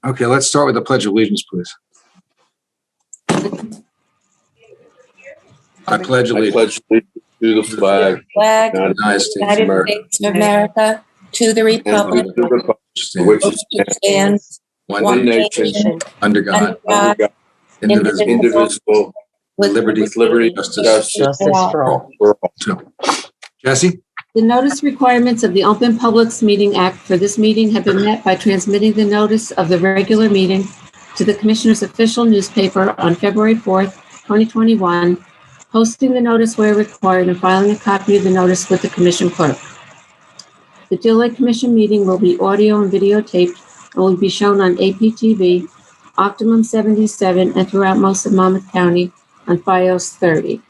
Okay, let's start with the Pledge of Allegiance, please. I pledge I allegiance pledge allegiance to the flag Flag, of the United States of United America, States of America, to the and republic to the republic for which which which stands one one nation, nation, under God, under God, under God, indivisible, indivisible, with liberty, with liberty, justice justice for all. for all. So, Jesse? The notice requirements of the Open Publics Meeting Act for this meeting have been met by transmitting the notice of the regular meeting to the Commissioner's official newspaper on February 4th, 2021, posting the notice where required and filing a copy of the notice with the Commission clerk. The Deal Lake Commission meeting will be audio and videotaped and will be shown on APTV, Optimum 77, and throughout most of Monmouth County on FiOS 30.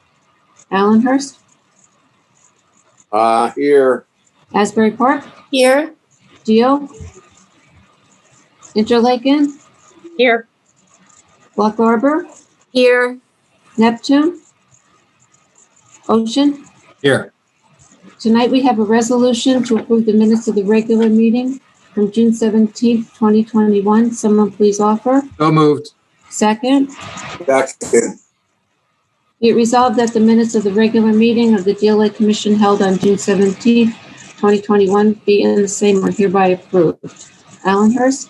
Allenhurst, Here, Asbury Park, here. Geo, Interlaken, Here. Block Arbor, Here. Neptune, Ocean. Here. Tonight we have a resolution to approve the minutes of the regular meeting from June 17th, 2021. Someone please offer. So moved. Second. second, Be it resolved that the minutes of the regular meeting of the Deal Lake Commission held on June 17th, 2021 be in the same are hereby approved. Allenhurst,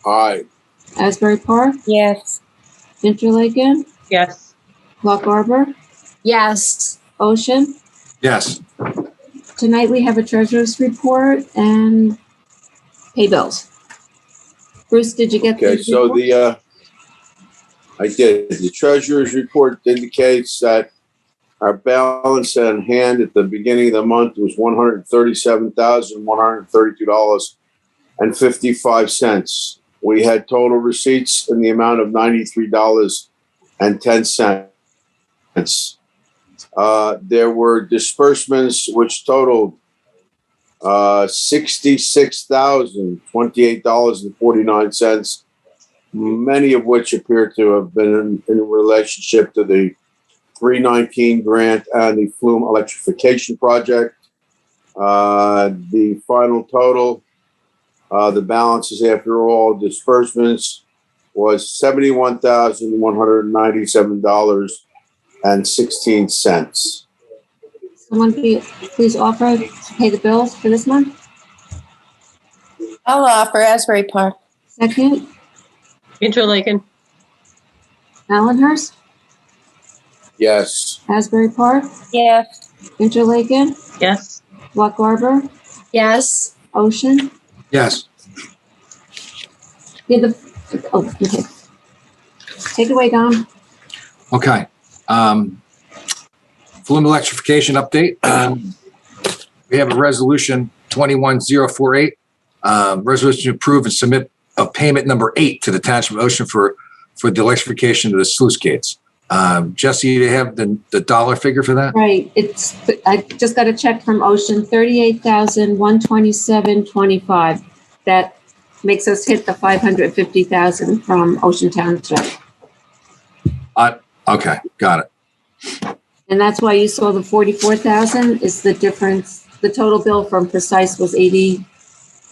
aye, Asbury Park, Yes. Interlaken, Yes. Block Arbor, Yes. Ocean. Yes. Tonight we have a treasurer's report and pay bills. Bruce, did you get okay, the so report? I did. The treasurer's report indicates that our balance on hand at the beginning of the month was $137,132.55. We had total receipts in the amount of $93.10. There were disbursements which totaled $66,028.49, many of which appear to have been in relationship to the 319 grant and the Flume Electrification project. The final total, the balances after all disbursements, was $71,197.16. Someone please offer to pay the bills for this month. I'll offer Asbury Park. Second, Interlaken. Allenhurst, Yes. Asbury Park, Yes. Interlaken, Yes. Block Arbor, Yes. Ocean. Yes. Okay. Take it away, Don. Okay. Flume electrification update. We have a resolution 21048. Resolution to approve and submit of payment number 8 to the Township of Ocean for the electrification of the sluice gates. Jesse, do you have the dollar figure for that? Right, I just got a check from Ocean, $38,127.25. That makes us hit the $550,000 from Ocean Township. Okay, got it. And that's why you saw the $44,000 is the difference. The total bill from Precise was 80.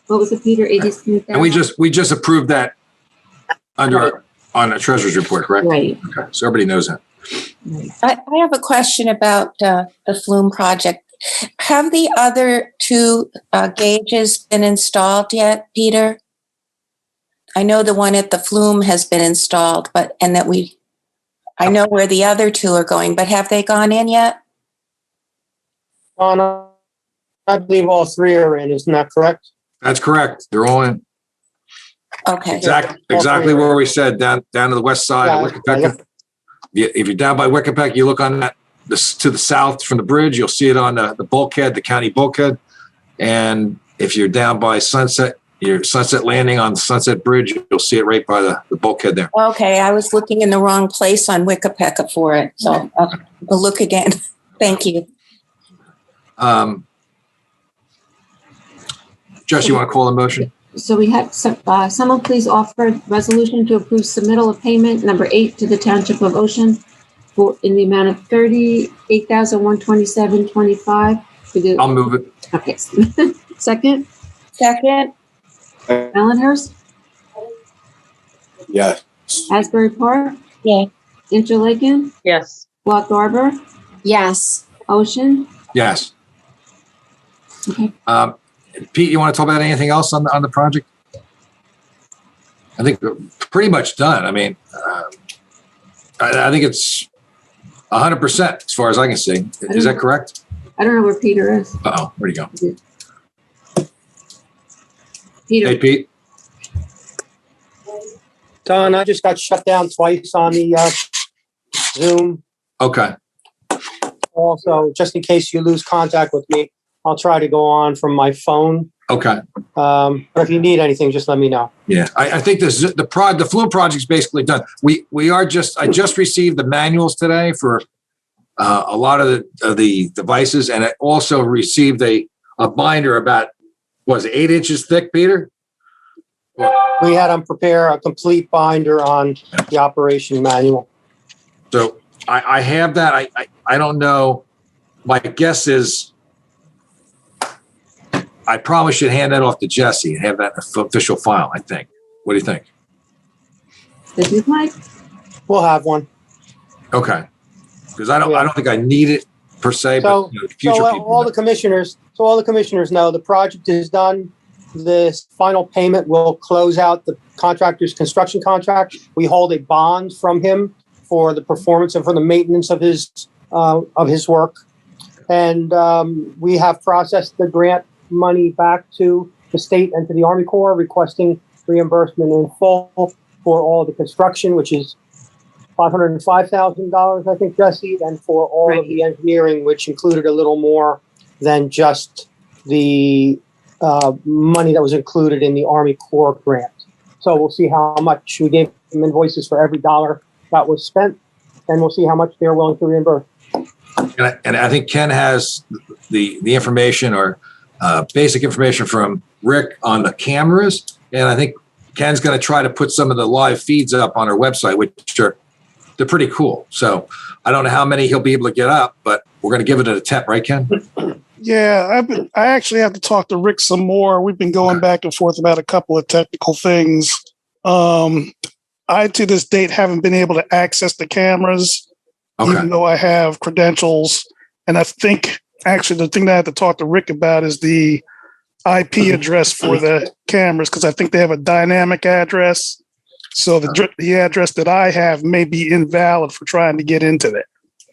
What was it, Peter? 80,000. And we just approved that on a treasurer's report, correct? Right. Okay, so everybody knows that. I have a question about the Flume project. Have the other two gauges been installed yet, Peter? I know the one at the Flume has been installed, I know where the other two are going, but have they gone in yet? I believe all three are in, isn't that correct? That's correct. They're all in. Okay. Exactly where we said, down to the west side of Wickapecka. If you're down by Wickapecka, you look on that to the south from the bridge, you'll see it on the bulkhead, the county bulkhead. And if you're down by Sunset Landing on Sunset Bridge, you'll see it right by the bulkhead there. Okay, I was looking in the wrong place on Wickapecka for it, so I'll look again. Thank you. Jess, you want to call the motion? So we have someone please offer resolution to approve submittal of payment number 8 to the Township of Ocean in the amount of $38,127.25. I'll move it. Okay. Second, Second. Allenhurst, Yes. Asbury Park, Yeah. Interlaken, Yes. Walk Arbor, Yes. Ocean. Yes. Okay. Pete, you want to talk about anything else on the project? I think we're pretty much done. I mean, I think it's 100% as far as I can see. Is that correct? I don't know where Peter is. Uh-oh, where'd he go? Peter. Hey, Pete. Don, I just got shut down twice on the Zoom. Okay. Also, just in case you lose contact with me, I'll try to go on from my phone. Okay. But if you need anything, just let me know. Yeah, I think the Flume project's basically done. I just received the manuals today for a lot of the devices, and I also received a binder about, was it 8 inches thick, Peter? We had them prepare a complete binder on the operation manual. So I have that. I don't know. My guess is I probably should hand that off to Jesse and have that in the official file, I think. What do you think? Did you like? We'll have one. Okay. Because I don't think I need it per se, but future people. All the commissioners know the project is done. This final payment will close out the contractor's construction contract. We hold a bond from him for the performance and for the maintenance of his work. And we have processed the grant money back to the state and to the Army Corps, requesting reimbursement in full for all the construction, which is $505,000, I think, Jesse, and for all of the engineering, which included a little more than just the money that was included in the Army Corps grant. So we'll see how much. We gave them invoices for every dollar that was spent, and we'll see how much they're willing to reimburse. And I think Ken has the information or basic information from Rick on the cameras, and I think Ken's going to try to put some of the live feeds up on our website, which they're pretty cool. So I don't know how many he'll be able to get up, but we're going to give it an attempt, right, Ken? Yeah, I actually have to talk to Rick some more. We've been going back and forth about a couple of technical things. I, to this date, haven't been able to access the cameras, even though I have credentials. And I think, actually, the thing that I have to talk to Rick about is the IP address for the cameras, because I think they have a dynamic address. So the address that I have may be invalid for trying to get into that.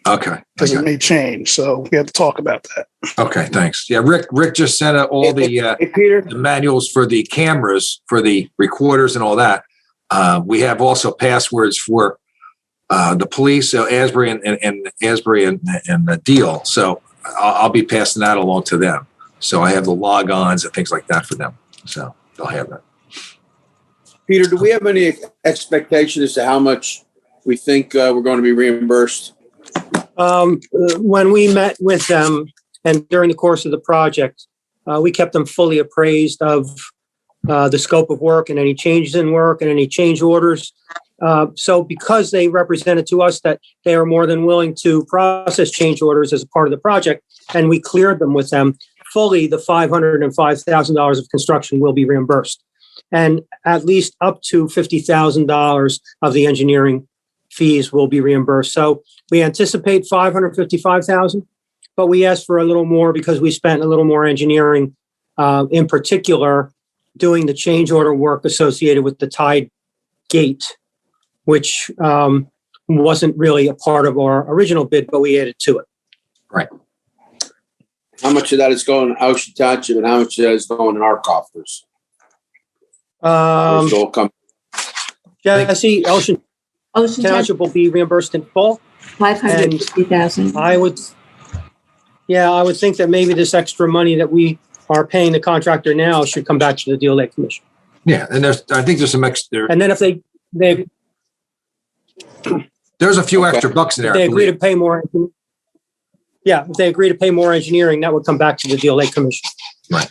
Okay. Because it may change. So we have to talk about that. Okay, thanks. Yeah, Rick just sent out all the manuals for the cameras, for the recorders and all that. We have also passwords for the police, so Asbury and Asbury and the deal. So I'll be passing that along to them. So I have the logons and things like that for them. So they'll have that. Peter, do we have any expectation as to how much we think we're going to be reimbursed? When we met with them and during the course of the project, we kept them fully appraised of the scope of work and any changes in work and any change orders. So because they represented to us that they are more than willing to process change orders as a part of the project, and we cleared them with them, fully the $505,000 of construction will be reimbursed. And at least up to $50,000 of the engineering fees will be reimbursed. So we anticipate $555,000, but we asked for a little more because we spent a little more engineering, in particular, doing the change order work associated with the tide gate, which wasn't really a part of our original bid, but we added to it. Right. How much of that is going to Ocean Township and how much of that is going in our coffers? Jesse, Ocean Township will be reimbursed in full. $550,000. I would think that maybe this extra money that we are paying the contractor now should come back to the Deal Lake Commission. Yeah, and I think there's some extra. And then if there's a few extra bucks in there. If they agree to pay more. Yeah, if they agree to pay more engineering, that would come back to the Deal Lake Commission. Right.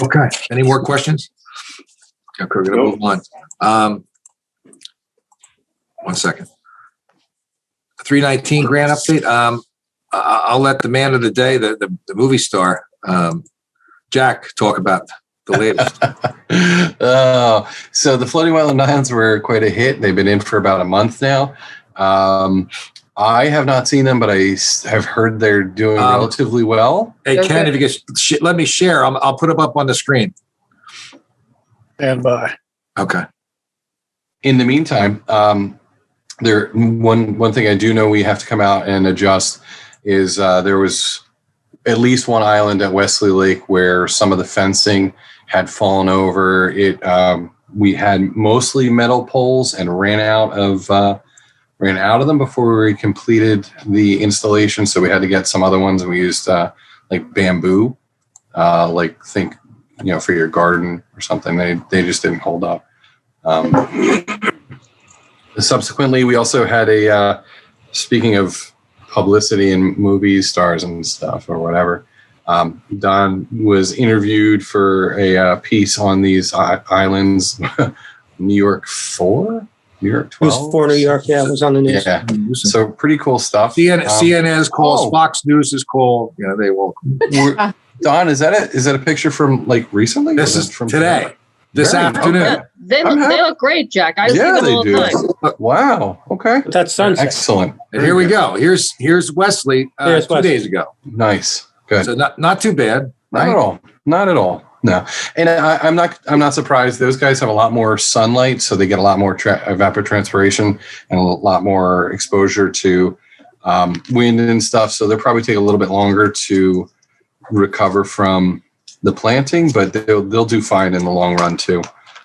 Okay. Any more questions? Okay, we're going to move on. 1 second. 319 grant update. I'll let the man of the day, the movie star, Jack, talk about the latest. So the floating wetland islands were quite a hit. They've been in for about a month now. I have not seen them, but I have heard they're doing relatively well. Hey, Ken, if you could let me share, I'll put them up on the screen. And by. Okay. In the meantime, one thing I do know we have to come out and adjust is there was at least one island at Wesley Lake where some of the fencing had fallen over. We had mostly metal poles and ran out of them before we completed the installation. So we had to get some other ones, and we used like bamboo, think for your garden or something. They just didn't hold up. Subsequently, we also had speaking of publicity and movie stars and stuff or whatever, Don was interviewed for a piece on these islands, New York 4, New York 12. It was for New York, yeah, it was on the news. Yeah, so pretty cool stuff. CNN's called, Fox News is called. Yeah, they will. Don, is that a picture from like recently? This is from today. This afternoon. Okay. They look great, Jack. I see them all the time. Wow. Okay. That's sunset. Excellent. And here we go. Here's Wesley 2 days ago. Nice. Good. So not too bad. Not at all. Not at all. No. And I'm not surprised. Those guys have a lot more sunlight, so they get a lot more evapotranspiration and a lot more exposure to wind and stuff. So they'll probably take a little bit longer to recover from the planting, but they'll do fine in the long run too.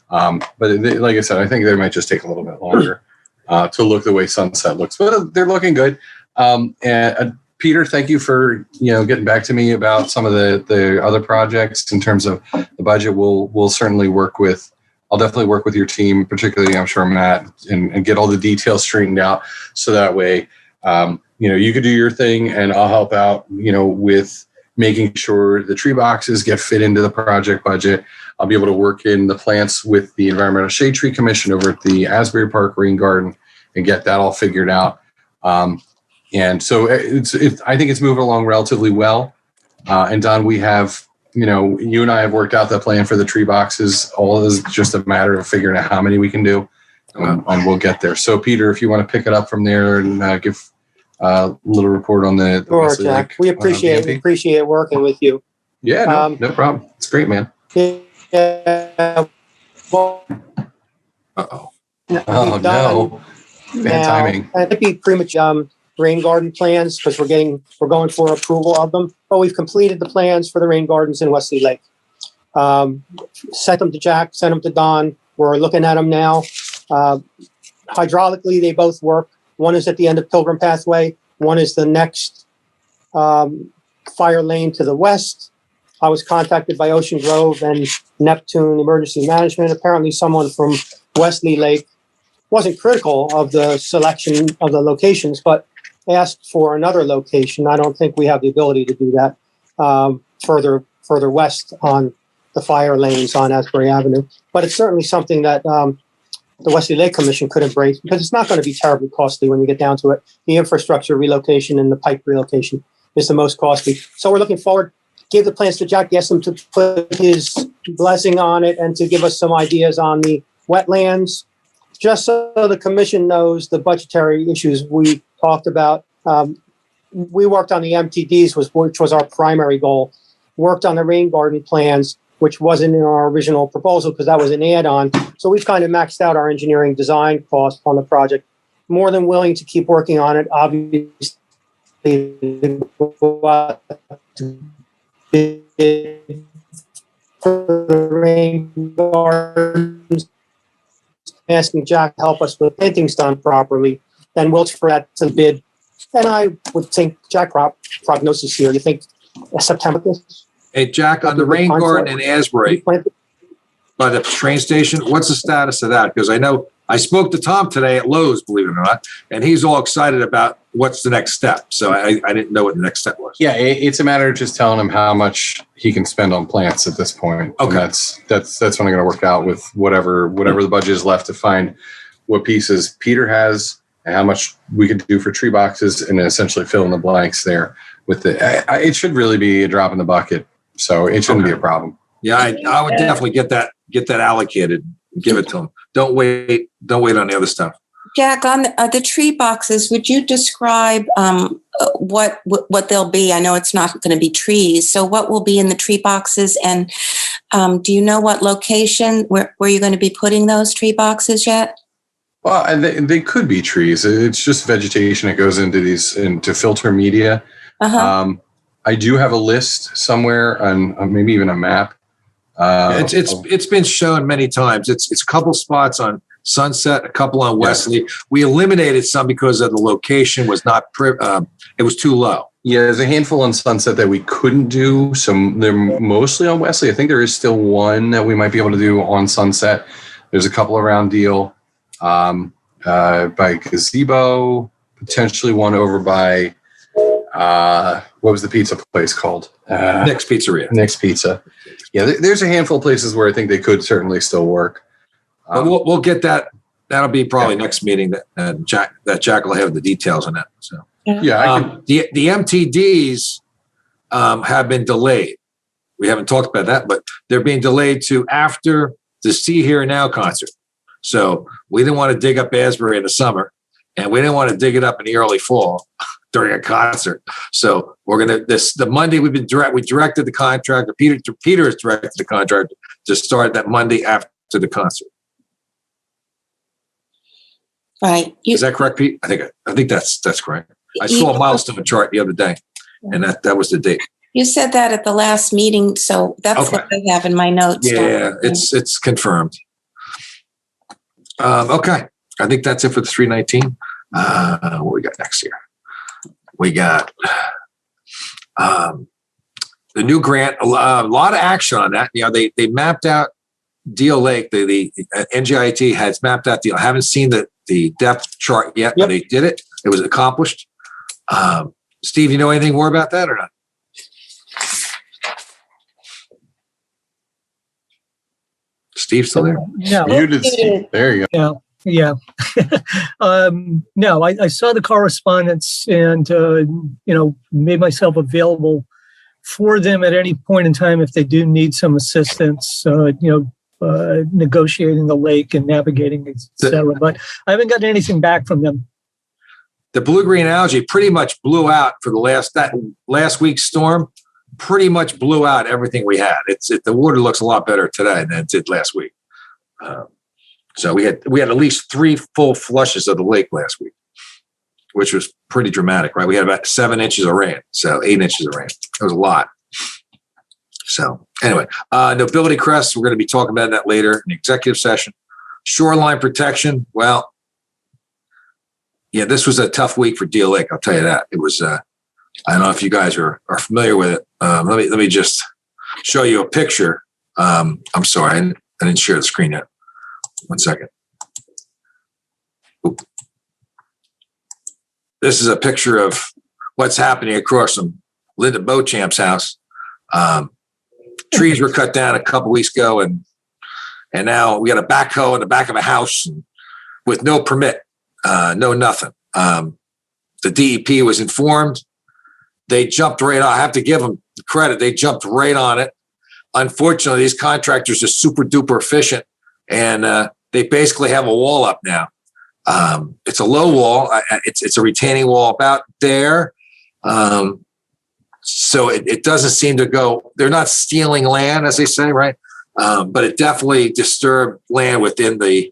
But like I said, I think they might just take a little bit longer to look the way sunset looks, but they're looking good. And Peter, thank you for getting back to me about some of the other projects in terms of the budget. We'll certainly I'll definitely work with your team, particularly I'm sure Matt, and get all the details straightened out so that way you could do your thing and I'll help out with making sure the tree boxes get fit into the project budget. I'll be able to work in the plants with the Environmental Shade Tree Commission over at the Asbury Park Rain Garden and get that all figured out. And so I think it's moving along relatively well. And Don, we have, you and I have worked out the plan for the tree boxes. All is just a matter of figuring out how many we can do, and we'll get there. So Peter, if you want to pick it up from there and give a little report on the sure, Jack. We appreciate working with you. Yeah, no problem. It's great, man. Well, oh no! Bad timing. It might be premature. Rain garden plans because we're going for approval of them. But we've completed the plans for the rain gardens in Wesley Lake. Sent them to Jack. Sent them to Don. We're looking at them now. Hydraulically, they both work. One is at the end of Pilgrim Pathway. One is the next fire lane to the west. I was contacted by Ocean Grove and Neptune Emergency Management. Apparently someone from Wesley Lake wasn't critical of the selection of the locations, but asked for another location. I don't think we have the ability to do that further west on the fire lanes on Asbury Avenue. But it's certainly something that the Wesley Lake Commission could embrace because it's not going to be terribly costly when you get down to it. The infrastructure relocation and the pipe relocation is the most costly. So we're looking forward. Gave the plans to Jack, asked him to put his blessing on it and to give us some ideas on the wetlands. Just so the commission knows the budgetary issues we talked about. We worked on the MTDs, which was our primary goal. Worked on the rain garden plans, which wasn't in our original proposal because that was an add-on. So we've kind of maxed out our engineering design cost on the project. More than willing to keep working on it. Obviously, for the rain gardens, asking Jack to help us with plantings done properly, then we'll for that to bid. And I would think, Jack, prognosis here, you think September? Hey, Jack, on the rain garden in Asbury by the train station, what's the status of that? Because I know I spoke to Tom today at Lowe's, believe it or not, and he's all excited about what's the next step. So I didn't know what the next step was. Yeah, it's a matter of just telling him how much he can spend on plants at this point. Okay, and that's when I'm going to work out with whatever the budget is left to find what pieces Peter has and how much we could do for tree boxes, and then essentially fill in the blanks there with it should really be a drop in the bucket, so it shouldn't be a problem. Yeah, I would definitely get that allocated, and give it to them. Don't wait on the other stuff. Jack, on the tree boxes, would you describe what they'll be? I know it's not going to be trees. So what will be in the tree boxes? And do you know what location where you're going to be putting those tree boxes yet? Well, they could be trees. It's just vegetation that goes into filter media. Uh-huh. I do have a list somewhere on maybe even a map. It's been shown many times. It's a couple spots on Sunset, a couple on Wesley. Yeah. We eliminated some because of the location was not. It was too low. Yeah, there's a handful on Sunset that we couldn't do. So they're mostly on Wesley. I think there is still one that we might be able to do on Sunset. There's a couple around Deal, by Gazebo, potentially one over by what was the pizza place called? Nick's Pizzeria. Nick's Pizza. Yeah, there's a handful of places where I think they could certainly still work. But we'll get that. That'll be probably next meeting that Jack will have the details on that. So yeah, the MTDs have been delayed. We haven't talked about that, but they're being delayed to after the See Here Now concert. So we didn't want to dig up Asbury in the summer, and we didn't want to dig it up in the early fall during a concert. So we're gonna the Monday we directed the contractor. Peter has directed the contractor to start that Monday after the concert. Right. Is that correct, Pete? I think that's correct. I saw a milestone chart the other day, and that was the date. You said that at the last meeting, so that's what I have in my notes. Yeah, it's confirmed. Okay, I think that's it for the 319. What we got next here? We got the new grant. A lot of action on that. You know, they mapped out Deal Lake. The NGIT has mapped out Deal. I haven't seen the depth chart yet, but they did it. It was accomplished. Steve, you know anything more about that or not? Steve still there? No. Muted Steve. There you go. Yeah. No, I saw the correspondence and, made myself available for them at any point in time if they do need some assistance, negotiating the lake and navigating, etc. But I haven't gotten anything back from them. The blue-green algae pretty much blew out for the last week's storm. Pretty much blew out everything we had. The water looks a lot better today than it did last week. So we had at least 3 full flushes of the lake last week, which was pretty dramatic, right? We had about 7 inches of rain, so 8 inches of rain. It was a lot. So anyway, nobility crests, we're going to be talking about that later in the executive session. Shoreline protection, well, yeah, this was a tough week for Deal Lake. I'll tell you that. It was. I don't know if you guys are familiar with it. Let me just show you a picture. I'm sorry, I didn't share the screen yet. 1 second. Oop. This is a picture of what's happening across from Linda Beauchamp's house. Trees were cut down a couple weeks ago, and now we got a backhoe in the back of a house with no permit, no nothing. The DEP was informed. They jumped right on. I have to give them credit. They jumped right on it. Unfortunately, these contractors are super duper efficient, and they basically have a wall up now. It's a low wall. It's a retaining wall about there. So it doesn't seem to go. They're not stealing land, as they say, right? But it definitely disturbed land within the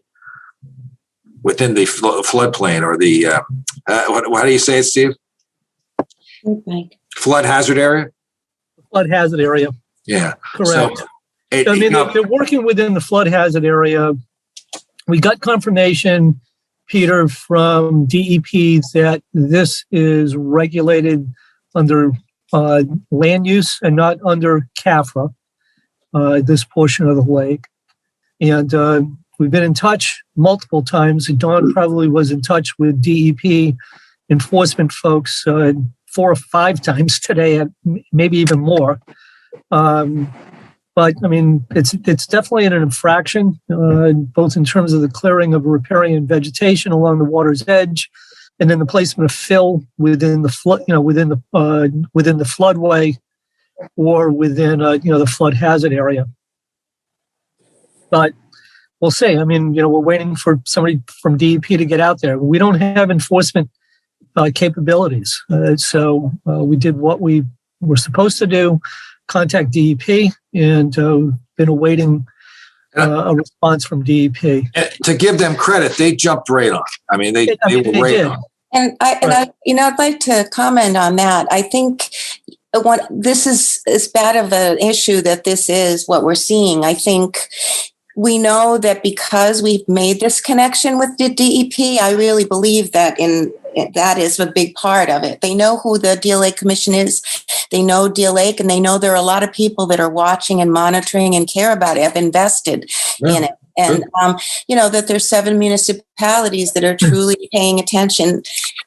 floodplain or the how do you say it, Steve? Flood hazard area. Flood hazard area. Yeah, correct. So they're working within the flood hazard area. We got confirmation, Peter, from DEP that this is regulated under land use and not under CAFRA, this portion of the lake. And we've been in touch multiple times. Don probably was in touch with DEP enforcement folks 4 or 5 times today, maybe even more. But I mean, it's definitely an infraction, both in terms of the clearing of riparian vegetation along the water's edge, and then the placement of fill within the flood, within the floodway, or within the flood hazard area. but we'll see. I mean, we're waiting for somebody from DEP to get out there. We don't have enforcement capabilities. So we did what we were supposed to do, contact DEP, and been awaiting a response from DEP. To give them credit, they jumped right on. I mean, they were right on. And I'd like to comment on that. I think this is as bad of an issue that this is what we're seeing. I think we know that because we've made this connection with the DEP, I really believe that that is a big part of it. They know who the Deal Lake Commission is. They know Deal Lake, and they know there are a lot of people that are watching and monitoring and care about it, have invested in it. And, that there's 7 municipalities that are truly paying attention.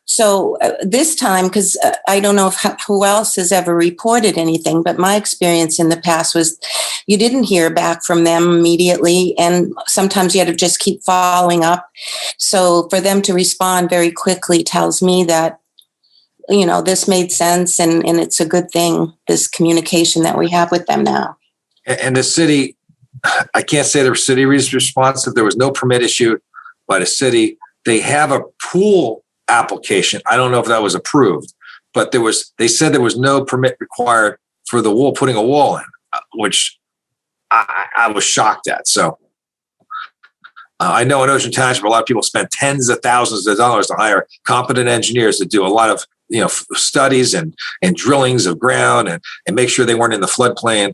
So this time, because I don't know who else has ever reported anything, but my experience in the past was you didn't hear back from them immediately. And sometimes you had to just keep following up. So for them to respond very quickly tells me that, this made sense and it's a good thing, this communication that we have with them now. And the city, I can't say the city was responsive. There was no permit issued by the city. They have a pool application. I don't know if that was approved, but they said there was no permit required for the wall, putting a wall in, which I was shocked at. So I know in Ocean Township, a lot of people spend tens of thousands of dollars to hire competent engineers to do a lot of studies and drillings of ground and make sure they weren't in the floodplain.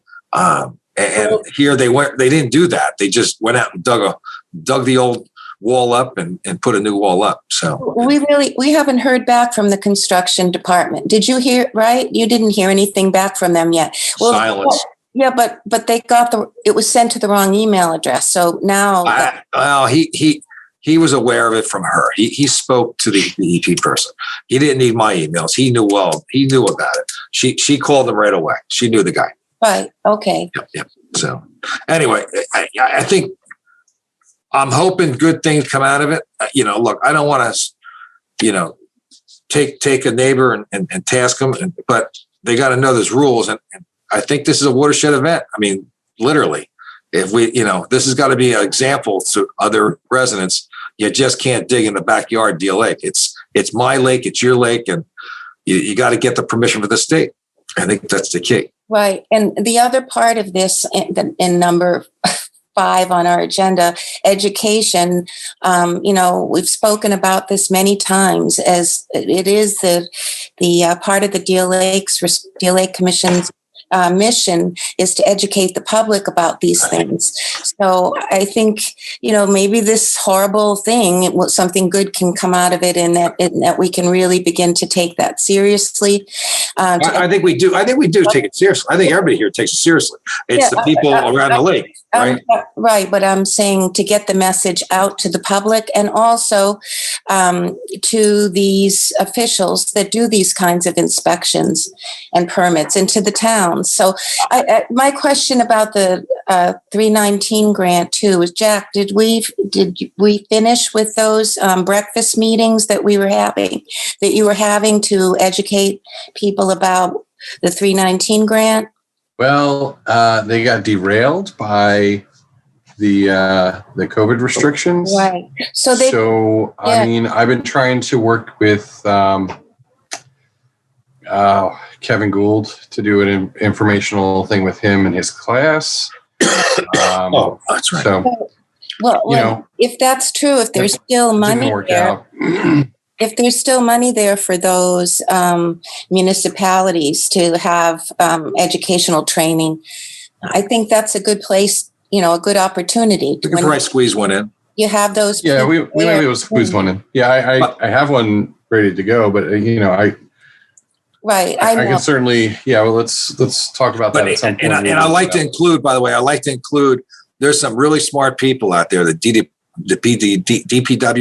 And here they didn't do that. They just went out and dug the old wall up and put a new wall up. So we haven't heard back from the construction department. Did you hear, right? You didn't hear anything back from them yet. Silence. Yeah, but they got it was sent to the wrong email address. So now he was aware of it from her. He spoke to the EP person. He didn't need my emails. He knew about it. She called him right away. She knew the guy. Right. Okay. Yep. So anyway, I think I'm hoping good things come out of it. Look, I don't want to, take a neighbor and task them, but they got to know there's rules. And I think this is a watershed event. I mean, literally, if we, this has got to be an example to other residents. You just can't dig in the backyard, Deal Lake. It's my lake. It's your lake. And you got to get the permission from the state. I think that's the key. Right. And the other part of this in number 5 on our agenda, education, we've spoken about this many times as it is the part of the Deal Lake Commission's mission is to educate the public about these things. So I think, maybe this horrible thing, something good can come out of it, and that we can really begin to take that seriously. I think we do. I think we do take it seriously. I think everybody here takes it seriously. It's the people around the lake, right? Right. But I'm saying to get the message out to the public and also to these officials that do these kinds of inspections and permits, and to the towns. So my question about the 319 grant too is, Jack, did we finish with those breakfast meetings that you were having to educate people about the 319 grant? Well, they got derailed by the COVID restrictions. Right. I mean, I've been trying to work with Kevin Gould to do an informational thing with him and his class. That's right. So, if that's true, if there's still money there, if there's still money there for those municipalities to have educational training, I think that's a good place, a good opportunity. We could probably squeeze one in. You have those. Yeah, we might be able to squeeze one in. Yeah, I have one ready to go, but Right. I can certainly, well, let's talk about that at some point. And I like to include, by the way, there's some really smart people out there, the DPW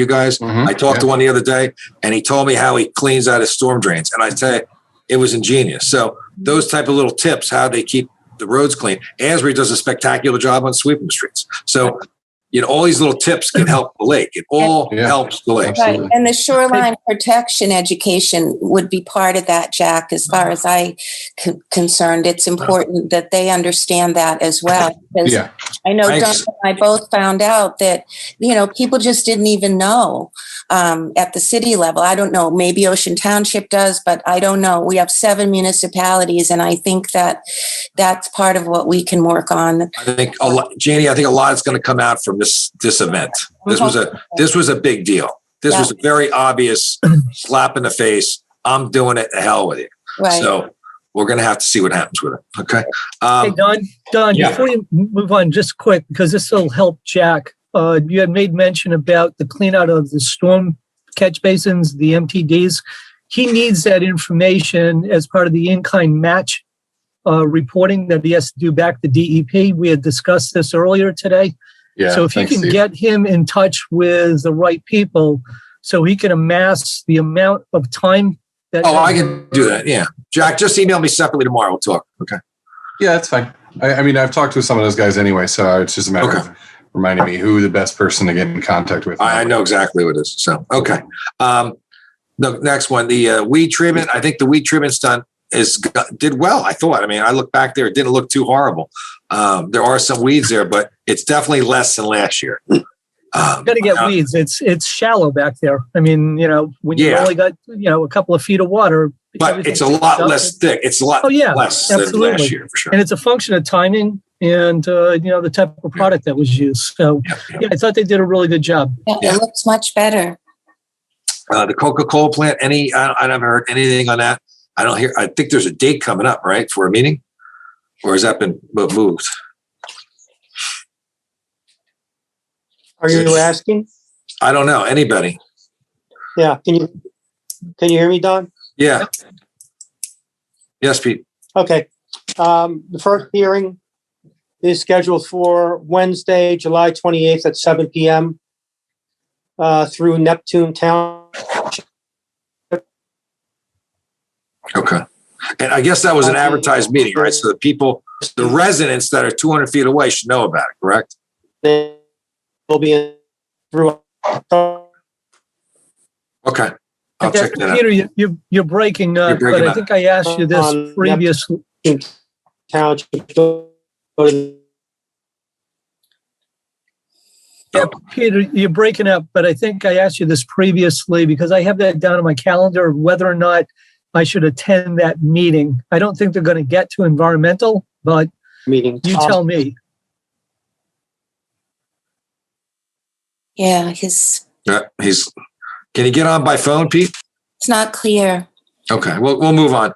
guys. Mm-hmm. I talked to one the other day, and he told me how he cleans out his storm drains. And I tell you, it was ingenious. So those type of little tips, how they keep the roads clean. Asbury does a spectacular job on sweeping the streets. So, all these little tips can help the lake. It all helps the lake. Right. And the shoreline protection education would be part of that, Jack, as far as I concerned. It's important that they understand that as well. Because I know Don and I both found out that, people just didn't even know at the city level. I don't know, maybe Ocean Township does, but I don't know. We have 7 municipalities, and I think that that's part of what we can work on. I think Janie, I think a lot is going to come out from this event. This was a big deal. This was a very obvious slap in the face. I'm doing it. The hell with you. Right. So we're going to have to see what happens with it. Okay. Hey, Don, before you move on, just quick, because this will help Jack. You had made mention about the clean out of the storm catch basins, the MTDs. He needs that information as part of the in-kind match reporting that he has to do back to DEP. We had discussed this earlier today. Yeah, so if you can get him in touch with the right people so he can amass the amount of time that... I can do that, yeah. Jack, just email me separately tomorrow. We'll talk, okay? Yeah, that's fine. I mean, I've talked to some of those guys anyway, so it's just a matter of reminding me who the best person to get in contact with. I know exactly what it is, so, okay. The next one, the weed treatment. I think the weed treatment's did well, I thought. I mean, I look back there, it didn't look too horrible. There are some weeds there, but it's definitely less than last year. Got to get weeds. It's shallow back there. I mean, when you only got, a couple of feet of water. But it's a lot less thick. It's a lot less than last year, for sure. And it's a function of timing and, the type of product that was used. So, I thought they did a really good job. Yeah, it looks much better. The Coca-Cola plant, I haven't heard anything on that. I think there's a date coming up, right, for a meeting? Or has that been moved? Are you asking? I don't know. Anybody? Yeah. Can you hear me, Don? Yeah. Yes, Pete. Okay. The first hearing is scheduled for Wednesday, July 28th at 7 p.m. Through Neptune Town. Okay. And I guess that was an advertised meeting, right? So the residents that are 200 feet away should know about it, correct? They will be through. Okay. I'll check that out. Peter, you're breaking up, but I think I asked you this previously. Yeah, Peter, you're breaking up, but I think I asked you this previously because I have that down on my calendar, whether or not I should attend that meeting. I don't think they're going to get to environmental, but you tell me. Yeah, can you get on by phone, Pete? It's not clear. Okay, we'll move on.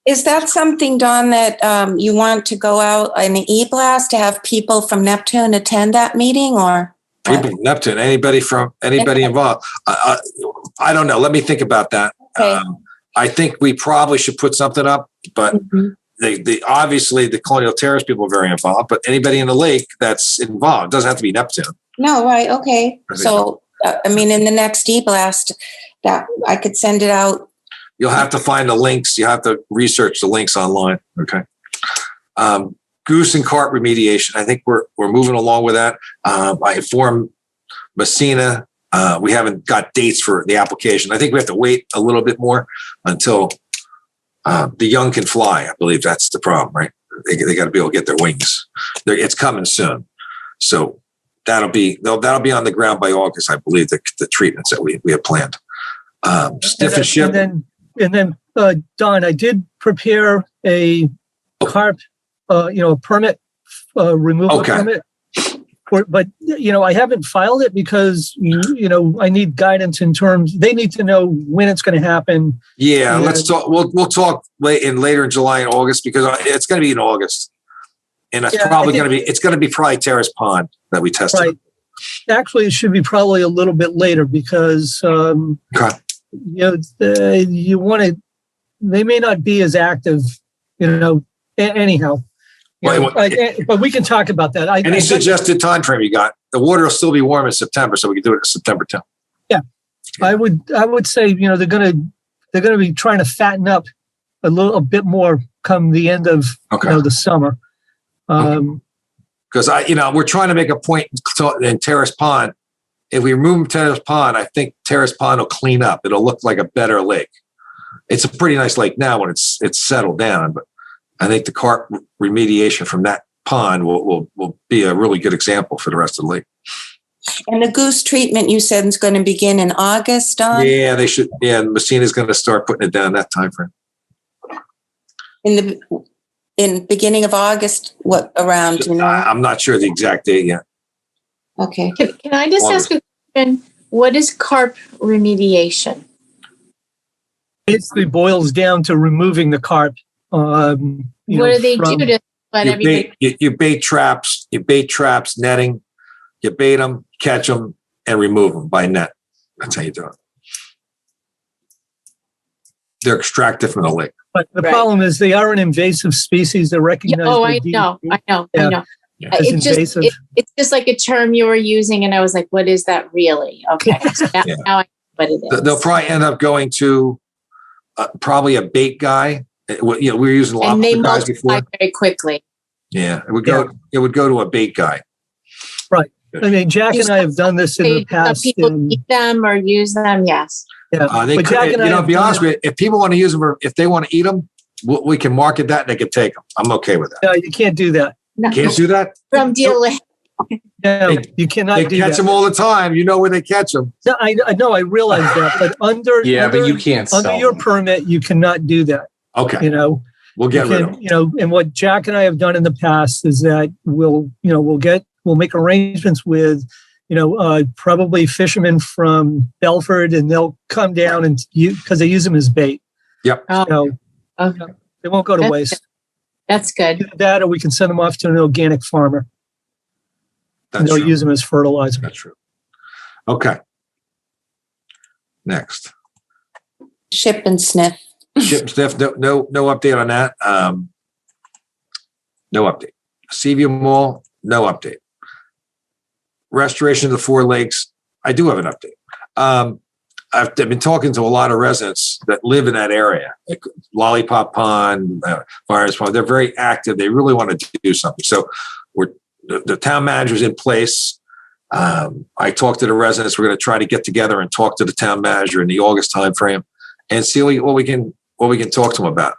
Is that something, Don, that you want to go out in the e-blast to have people from Neptune attend that meeting, or people from Neptune? Anybody involved? I don't know. Let me think about that. Okay. I think we probably should put something up, but obviously the Colonial Terrace people are very involved. But anybody in the lake that's involved, it doesn't have to be Neptune. No, right? Okay. So, in the next e-blast, that I could send it out. You'll have to find the links. You have to research the links online. Okay. Goose and Carp remediation. I think we're moving along with that. I informed Messina. We haven't got dates for the application. I think we have to wait a little bit more until the young can fly. I believe that's the problem, right? They got to be able to get their wings. It's coming soon. So that'll be on the ground by August, I believe, the treatments that we have planned. Stiffen ship. And then, Don, I did prepare a carp, a permit, removal permit. But I haven't filed it because, I need guidance in terms, they need to know when it's going to happen. Yeah, let's talk. We'll talk later in July and August because it's going to be in August. And it's probably going to be probably Terrace Pond that we tested. Right. Actually, it should be probably a little bit later because, you want to, they may not be as active, anyhow. But we can talk about that. Any suggested time frame you got? The water will still be warm in September, so we can do it in September 10th. Yeah, I would say they're gonna be trying to fatten up a bit more come the end of the summer. Because we're trying to make a point in Terrace Pond. If we remove Terrace Pond, I think Terrace Pond will clean up. It'll look like a better lake. It's a pretty nice lake now when it's settled down, but I think the carp remediation from that pond will be a really good example for the rest of the lake. And the goose treatment you said is going to begin in August, Don? Yeah, they should. Yeah, Messina's going to start putting it down that time frame. In beginning of August, what around? Do you know? I'm not sure the exact date yet. Okay. Can I just ask a question? What is carp remediation? Basically boils down to removing the carp. What do they do to let everybody? You bait traps, netting. You bait them, catch them, and remove them by net. That's how you do it. They're extracted from the lake. But the problem is they are an invasive species. They're recognized. I know. Yeah. It's just like a term you were using, and I was like, "What is that really?" Okay, so now I know what it is. They'll probably end up going to probably a bait guy. We were using and they lobster guys multiply before. very quickly. Yeah, it would go. Yeah. It would go to a bait guy. Right. I mean, Jack and I have done this in the past. People eat them or use them. Yes. Yeah. They could, be honest with you, if people want to use them or if they want to eat them, we can market that and they can take them. I'm okay with that. No, you can't do that. No. Can't do that? From dealing. No, you cannot do that. They catch them all the time. You know where they catch them. No, I know. I realize that, but under but you can't under your permit, you cannot do that. Okay. We'll get rid of them. And what Jack and I have done in the past is that we'll make arrangements with, probably fishermen from Belford, and they'll come down and because they use them as bait. Yep. Okay. They won't go to waste. That's good. Either that, or we can send them off to an organic farmer. That's they'll true. use them as fertilizer. That's true. Okay. Next. Ship and sniff. Ship and sniff. No update on that. No update. Seaview Mall. No update. Restoration of the Four Lakes. I do have an update. I've been talking to a lot of residents that live in that area, like Lollipop Pond, Fires Pond. They're very active. They really want to do something. So the town manager's in place. I talked to the residents. We're going to try to get together and talk to the town manager in the August timeframe and see what we can talk to them about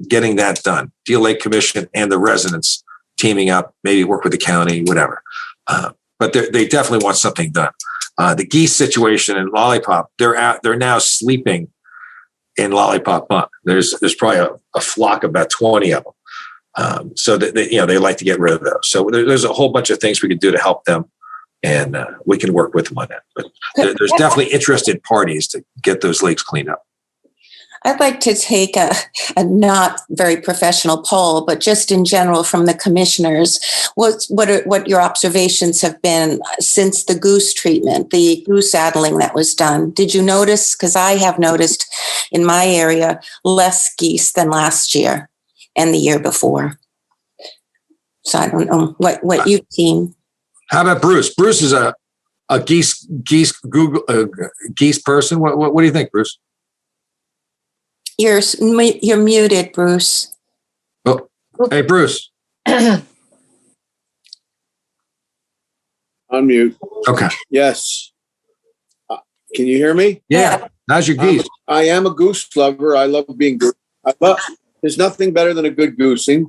getting that done. Deal Lake Commission and the residents teaming up, maybe work with the county, whatever. But they definitely want something done. The geese situation in Lollipop, they're now sleeping in Lollipop Pond. There's probably a flock of about 20 of them. So that they like to get rid of those. So there's a whole bunch of things we can do to help them, and we can work with them on that. But there's definitely interested parties to get those lakes cleaned up. I'd like to take a not very professional poll, but just in general from the commissioners, what your observations have been since the goose treatment, the goose saddling that was done. Did you notice? Because I have noticed in my area less geese than last year and the year before. So I don't know what you've seen. How about Bruce? Bruce is a geese person. What do you think, Bruce? You're muted, Bruce. Oh, hey, Bruce. Unmute. Okay. Yes. Can you hear me? Yeah. How's your geese? I am a goose lover. I love being goose. There's nothing better than a good goosing.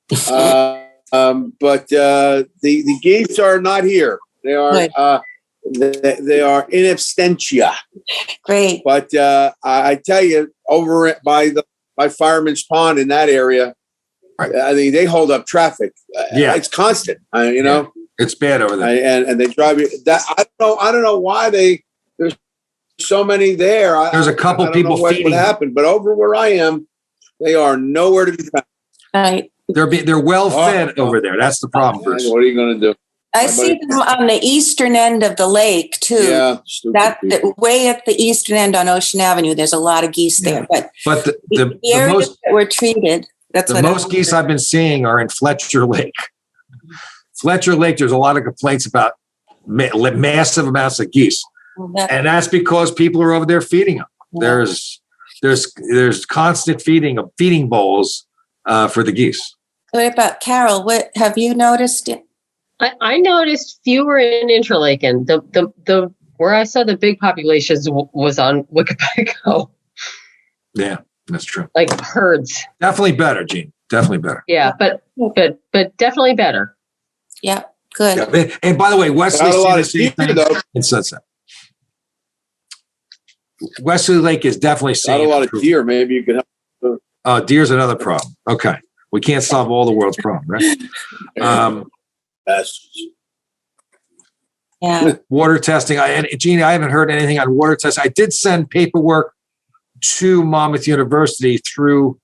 But the geese are not here. They are. They are in absentia. Great. But I tell you, over by Fireman's Pond in that area, right. I mean, they hold up traffic. Yeah, it's constant. It's bad over there, and they drive you. I don't know why there's so many there. There's a couple people feeding. What happened? But over where I am, they are nowhere to be found. Right. They're well fed over there. That's the problem, Bruce. What are you going to do? I see them on the eastern end of the lake too. Yeah, way at the eastern end on Ocean Avenue. There's a lot of geese there, but the areas that were treated. That's the most geese I've been seeing are in Fletcher Lake. Fletcher Lake. There's a lot of complaints about massive amounts of geese, and that's because people are over there feeding them. Yeah. There's constant feeding of feeding bowls for the geese. What about Carol? What have you noticed? I noticed fewer in Interlaken. The where I saw the big populations was on Wikipedia. Yeah, that's true. Like herds. Definitely better, Gene. Definitely better. Yeah, but definitely better. Yeah, good. Yeah. And by the way, Wesley Not a lot of seen the same deer, thing though. in Sunset. Wesley Lake is definitely Not seeing a lot of improvement. deer. Maybe you can help. Deer's another problem. Okay. We can't solve all the world's problems, right? Yes. Yeah. Water testing. And Jeannie, I haven't heard anything on water testing. I did send paperwork to Monmouth University through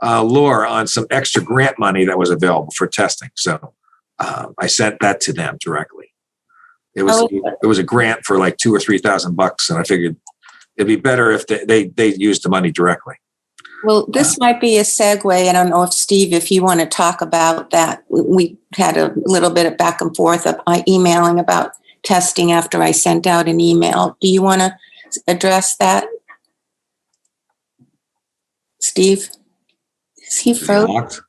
Laura on some extra grant money that was available for testing. So I sent that to them directly. It was a grant for like $2,000 or $3,000, and I figured it'd be better if they used the money directly. Well, this might be a segue. I don't know if Steve, if you want to talk about that. We had a little bit of back and forth of emailing about testing after I sent out an email. Do you want to address that, Steve? Is he frozen?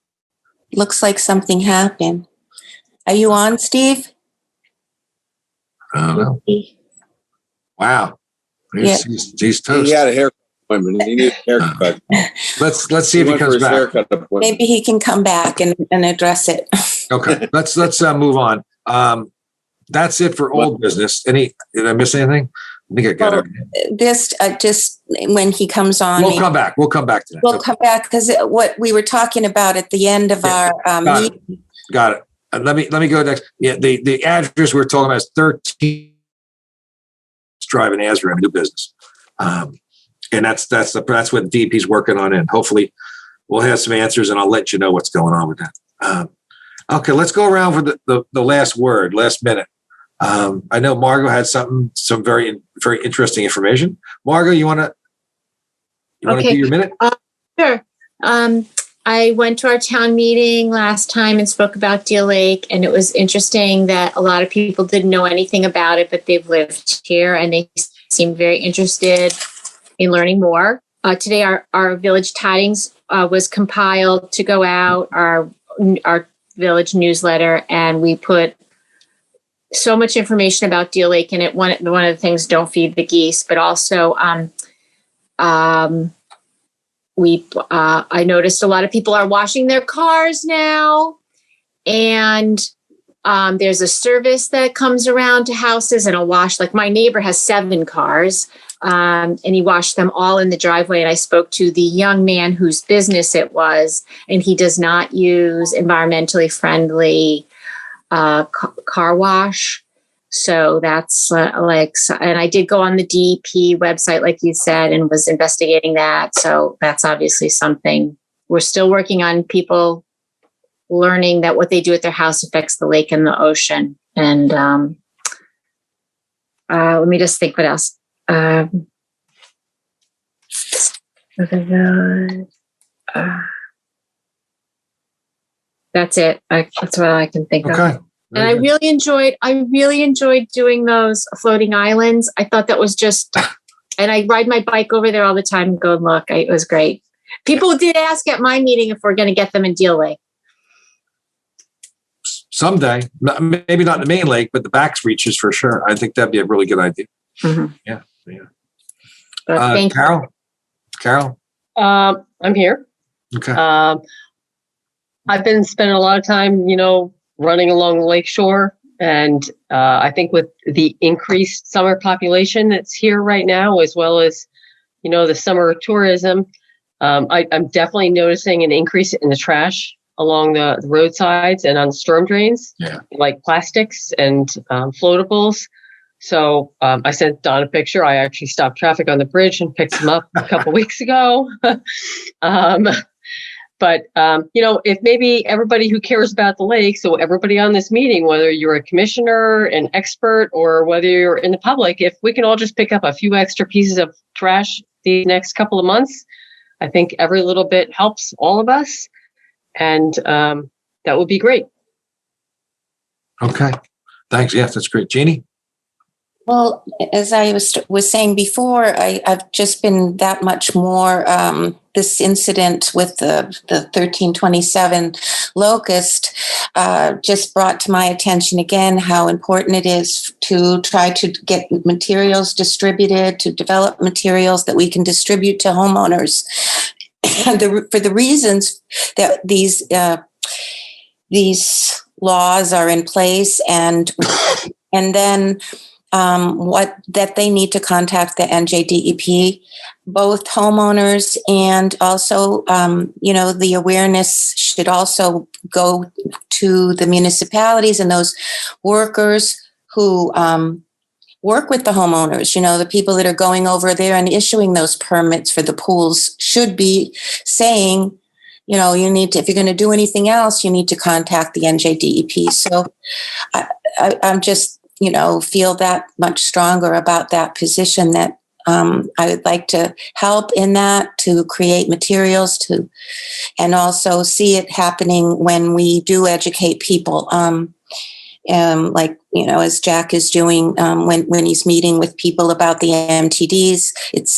Looks like something happened. Are you on, Steve? I don't know. Wow. He's toast. He had a haircut appointment. He needed a haircut. Let's see if he comes back. Maybe he can come back and address it. Okay. Let's move on. That's it for old business. Did I miss anything? I think I got everything. This just when he comes on. We'll come back. We'll come back to that. We'll come back because what we were talking about at the end of our meeting. Got it. Let me go next. Yeah, the address we're talking about is 13 Drive in Asbury, new business, and that's what DP's working on, and hopefully we'll have some answers, and I'll let you know what's going on with that. Okay, let's go around for the last minute. I know Margot had some very very interesting information. Margot, you want to do your minute? Sure. I went to our town meeting last time and spoke about Deal Lake, and it was interesting that a lot of people didn't know anything about it, but they've lived here and they seemed very interested in learning more. Today, our village tidings was compiled to go out, our village newsletter, and we put so much information about Deal Lake in it. One of the things, don't feed the geese, but also I noticed a lot of people are washing their cars now, and there's a service that comes around to houses and a wash. Like my neighbor has 7 cars, and he washed them all in the driveway. And I spoke to the young man whose business it was, and he does not use environmentally friendly car wash. So that's and I did go on the DEP website, like you said, and was investigating that. So that's obviously something we're still working on, people learning that what they do at their house affects the lake and the ocean. And let me just think what else. That's it. That's what I can think of. And I really enjoyed doing those floating islands. I thought that was just, and I ride my bike over there all the time and go and look. It was great. People did ask at my meeting if we're going to get them in Deal Lake. Someday, maybe not in the main lake, but the back reaches for sure. I think that'd be a really good idea. Mm-hmm. Yeah. Thank you. Carol? I'm here. Okay. I've been spending a lot of time, running along the lake shore. And I think with the increased summer population that's here right now, as well as, the summer tourism, I'm definitely noticing an increase in the trash along the roadsides and on the storm drains, like plastics and floatables. So I sent Don a picture. I actually stopped traffic on the bridge and picked them up a couple weeks ago. But, if maybe everybody who cares about the lake, so everybody on this meeting, whether you're a commissioner, an expert, or whether you're in the public, if we can all just pick up a few extra pieces of trash these next couple of months, I think every little bit helps all of us. And that would be great. Okay. Thanks. Yes, that's great. Jeannie? Well, as I was saying before, I've just been that much more, this incident with the 1327 locust just brought to my attention again how important it is to try to get materials distributed, to develop materials that we can distribute to homeowners. For the reasons that these laws are in place, and then what that they need to contact the NJDEP, both homeowners and also the awareness should also go to the municipalities and those workers who work with the homeowners. The people that are going over there and issuing those permits for the pools should be saying, you need to, if you're going to do anything else, you need to contact the NJDEP. So I'm just, feel that much stronger about that position, that I would like to help in that, to create materials and also see it happening when we do educate people. As Jack is doing when he's meeting with people about the MTDs,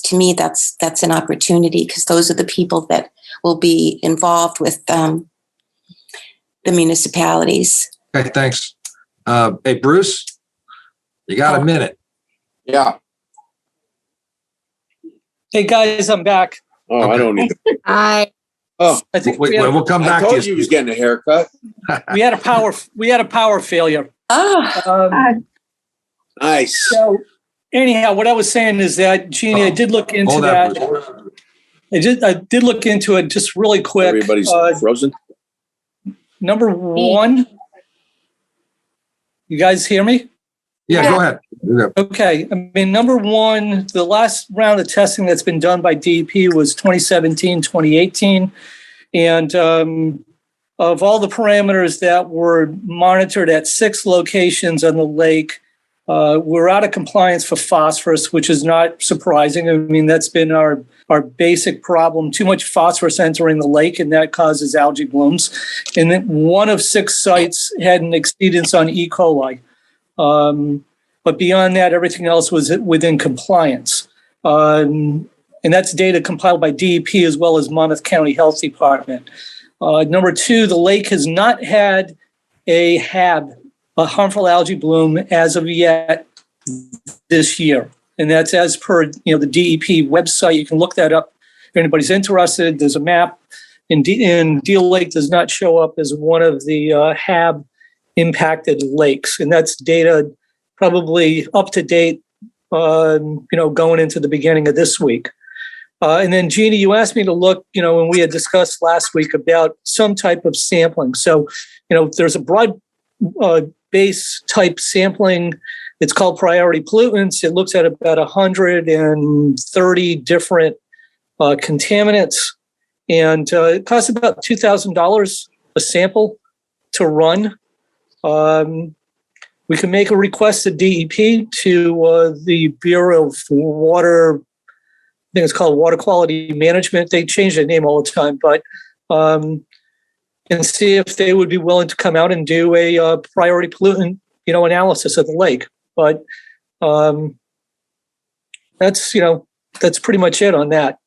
to me, that's an opportunity, because those are the people that will be involved with the municipalities. Okay, thanks. Hey, Bruce, you got a minute? Yeah. Hey guys, I'm back. Oh, okay. I don't need to. I think we'll come back I told to you he was getting a haircut. we had a power failure. Nice. So anyhow, what I was saying is that, Jeannie, I did look into that. I did look into it just really quick. Everybody's frozen. Number one, you guys hear me? Yeah, go ahead. Okay. Number one, the last round of testing that's been done by DEP was 2017, 2018. And of all the parameters that were monitored at 6 locations on the lake, we're out of compliance for phosphorus, which is not surprising. That's been our basic problem. Too much phosphorus entering the lake, and that causes algae blooms. And then 1 of 6 sites had an exceedance on E. coli. But beyond that, everything else was within compliance. And that's data compiled by DEP as well as Monmouth County Health Department. Number 2, the lake has not had a HAB, a harmful algae bloom, as of yet this year. And that's as per the DEP website. You can look that up if anybody's interested. There's a map. And Deal Lake does not show up as one of the HAB impacted lakes. And that's data probably up to date, going into the beginning of this week. And then, Jeannie, you asked me to look, when we had discussed last week about some type of sampling. So, there's a broad base type sampling. It's called priority pollutants. It looks at about 130 different contaminants. And it costs about $2,000 a sample to run. We can make a request to DEP, to the Bureau of Water, I think it's called Water Quality Management. They change their name all the time, but and see if they would be willing to come out and do a priority pollutant, analysis of the lake. But that's pretty much it on that.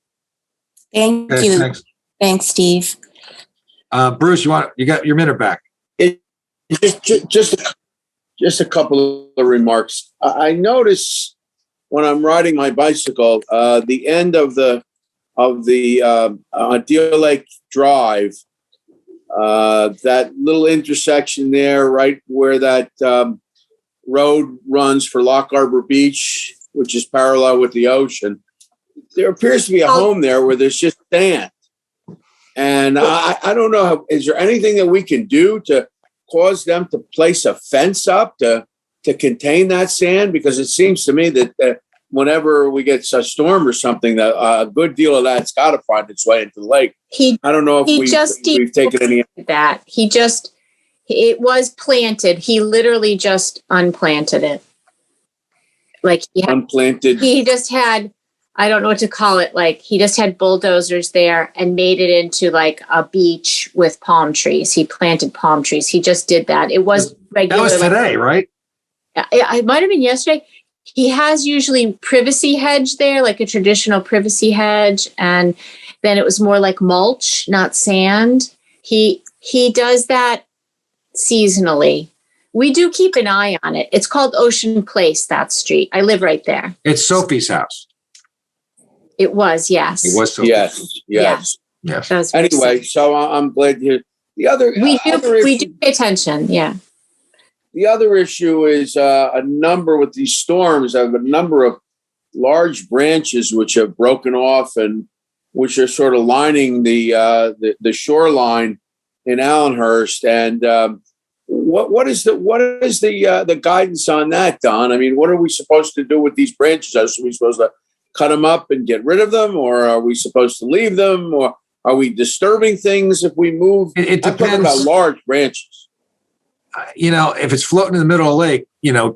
Thank you. Thanks, Steve. Bruce, you got your minute back. Just a couple of remarks. I notice when I'm riding my bicycle, the end of the Deal Lake Drive, that little intersection there, right where that road runs for Lock Harbor Beach, which is parallel with the ocean. There appears to be a home there where there's just sand. And I don't know, is there anything that we can do to cause them to place a fence up to contain that sand? Because it seems to me that whenever we get a storm or something, that a good deal of that's got to find its way into the lake. I don't know if we've taken any. That it was planted. He literally just unplanted it. Unplanted. He just had, I don't know what to call it. He just had bulldozers there and made it into a beach with palm trees. He planted palm trees. He just did that. It was regular. That was today, right? It might have been yesterday. he has usually privacy hedge there, like a traditional privacy hedge. And then it was more like mulch, not sand. He does that seasonally. We do keep an eye on it. It's called Ocean Place, that street. I live right there. It's Sophie's house. It was, yes. It was Sophie's. Yes. Yes. Anyway, so I'm glad to hear. We do pay attention. Yeah. The other issue is a number with these storms. I have a number of large branches which have broken off and which are sort of lining the shoreline in Allenhurst. And what is the guidance on that, Don? I mean, what are we supposed to do with these branches? Are we supposed to cut them up and get rid of them, or are we supposed to leave them, or are we disturbing things if we move? It depends. I'm talking about large branches. If it's floating in the middle of the lake,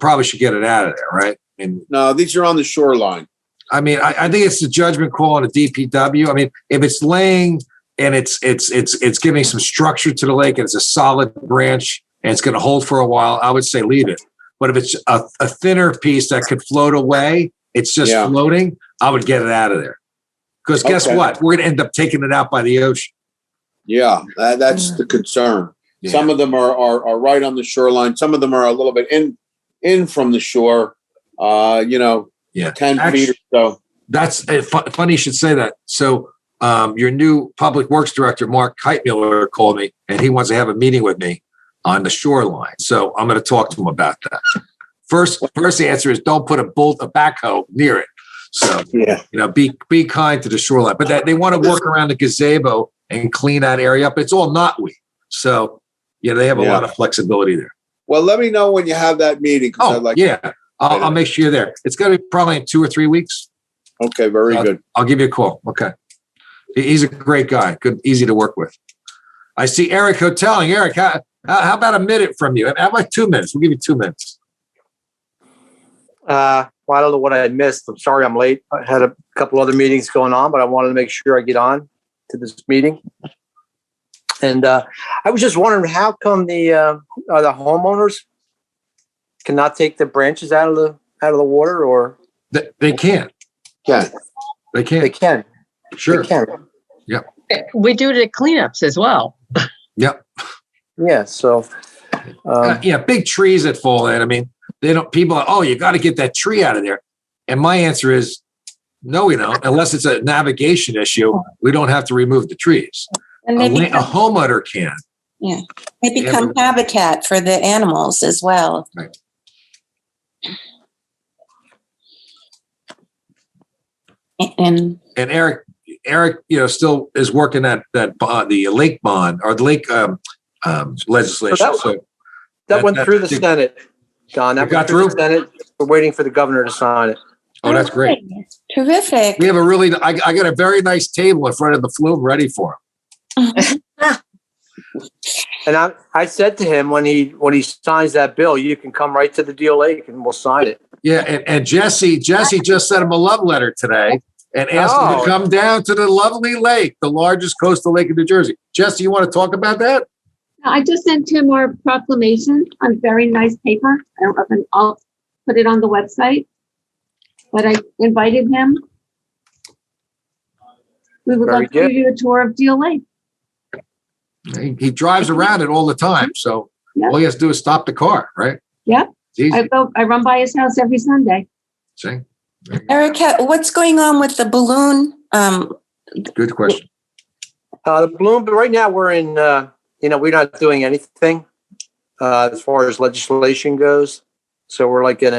probably should get it out of there, right? No, these are on the shoreline. I mean, I think it's the judgment call on a DPW. I mean, if it's laying and it's giving some structure to the lake and it's a solid branch and it's going to hold for a while, I would say leave it. But if it's a thinner piece that could float away, it's just floating, I would get it out of there. Because guess what? We're going to end up taking it out by the ocean. Yeah, that's the concern. Yeah. Some of them are right on the shoreline. Some of them are a little bit in from the shore, 10 feet or so. That's funny you should say that. So your new public works director, Mark Heitmiller, called me, and he wants to have a meeting with me on the shoreline. So I'm going to talk to him about that. First answer is don't put a backhoe near it. So, be kind to the shoreline. But they want to work around the gazebo and clean that area up. It's all knotweed. So, they have a lot of flexibility there. Well, let me know when you have that meeting. I'll make sure you're there. It's going to be probably in 2 or 3 weeks. Okay, very good. I'll give you a call. Okay. He's a great guy. Good, easy to work with. I see Eric hoteling. Eric, how about a minute from you? How about 2 minutes? We'll give you 2 minutes. Well, I don't know what I had missed. I'm sorry I'm late. I had a couple other meetings going on, but I wanted to make sure I get on to this meeting. And I was just wondering, how come the homeowners cannot take the branches out of the water, or they can't? They can. They can. Sure. They can. Yep. We do it at cleanups as well. Yep. Yeah. So. Big trees that fall in. I mean, people are, you got to get that tree out of there. And my answer is, no, we don't. Unless it's a navigation issue, we don't have to remove the trees. And a homeowner can. Yeah. They become habitat for the animals as well. Right. And Eric, still is working at the lake bond or the lake legislation. So that went through the Senate, Don. That got through the Senate. We're waiting for the governor to sign it. Oh, that's great. Terrific. We have I got a very nice table in front of the Flume ready for him. And I said to him, when he signs that bill, you can come right to the Deal Lake and we'll sign it. Yeah, and Jesse just sent him a love letter today and asked him to come down to the lovely lake, the largest coastal lake in New Jersey. Jesse, you want to talk about that? I just sent him our proclamation on very nice paper. I'll put it on the website. But I invited him. We would love to give you a tour of Deal Lake. He drives around it all the time, so all he has to do is stop the car, right? Yep. I run by his house every Sunday. See? Erica, what's going on with the balloon? Good question. The balloon, but right now we're in, we're not doing anything as far as legislation goes. So we're like in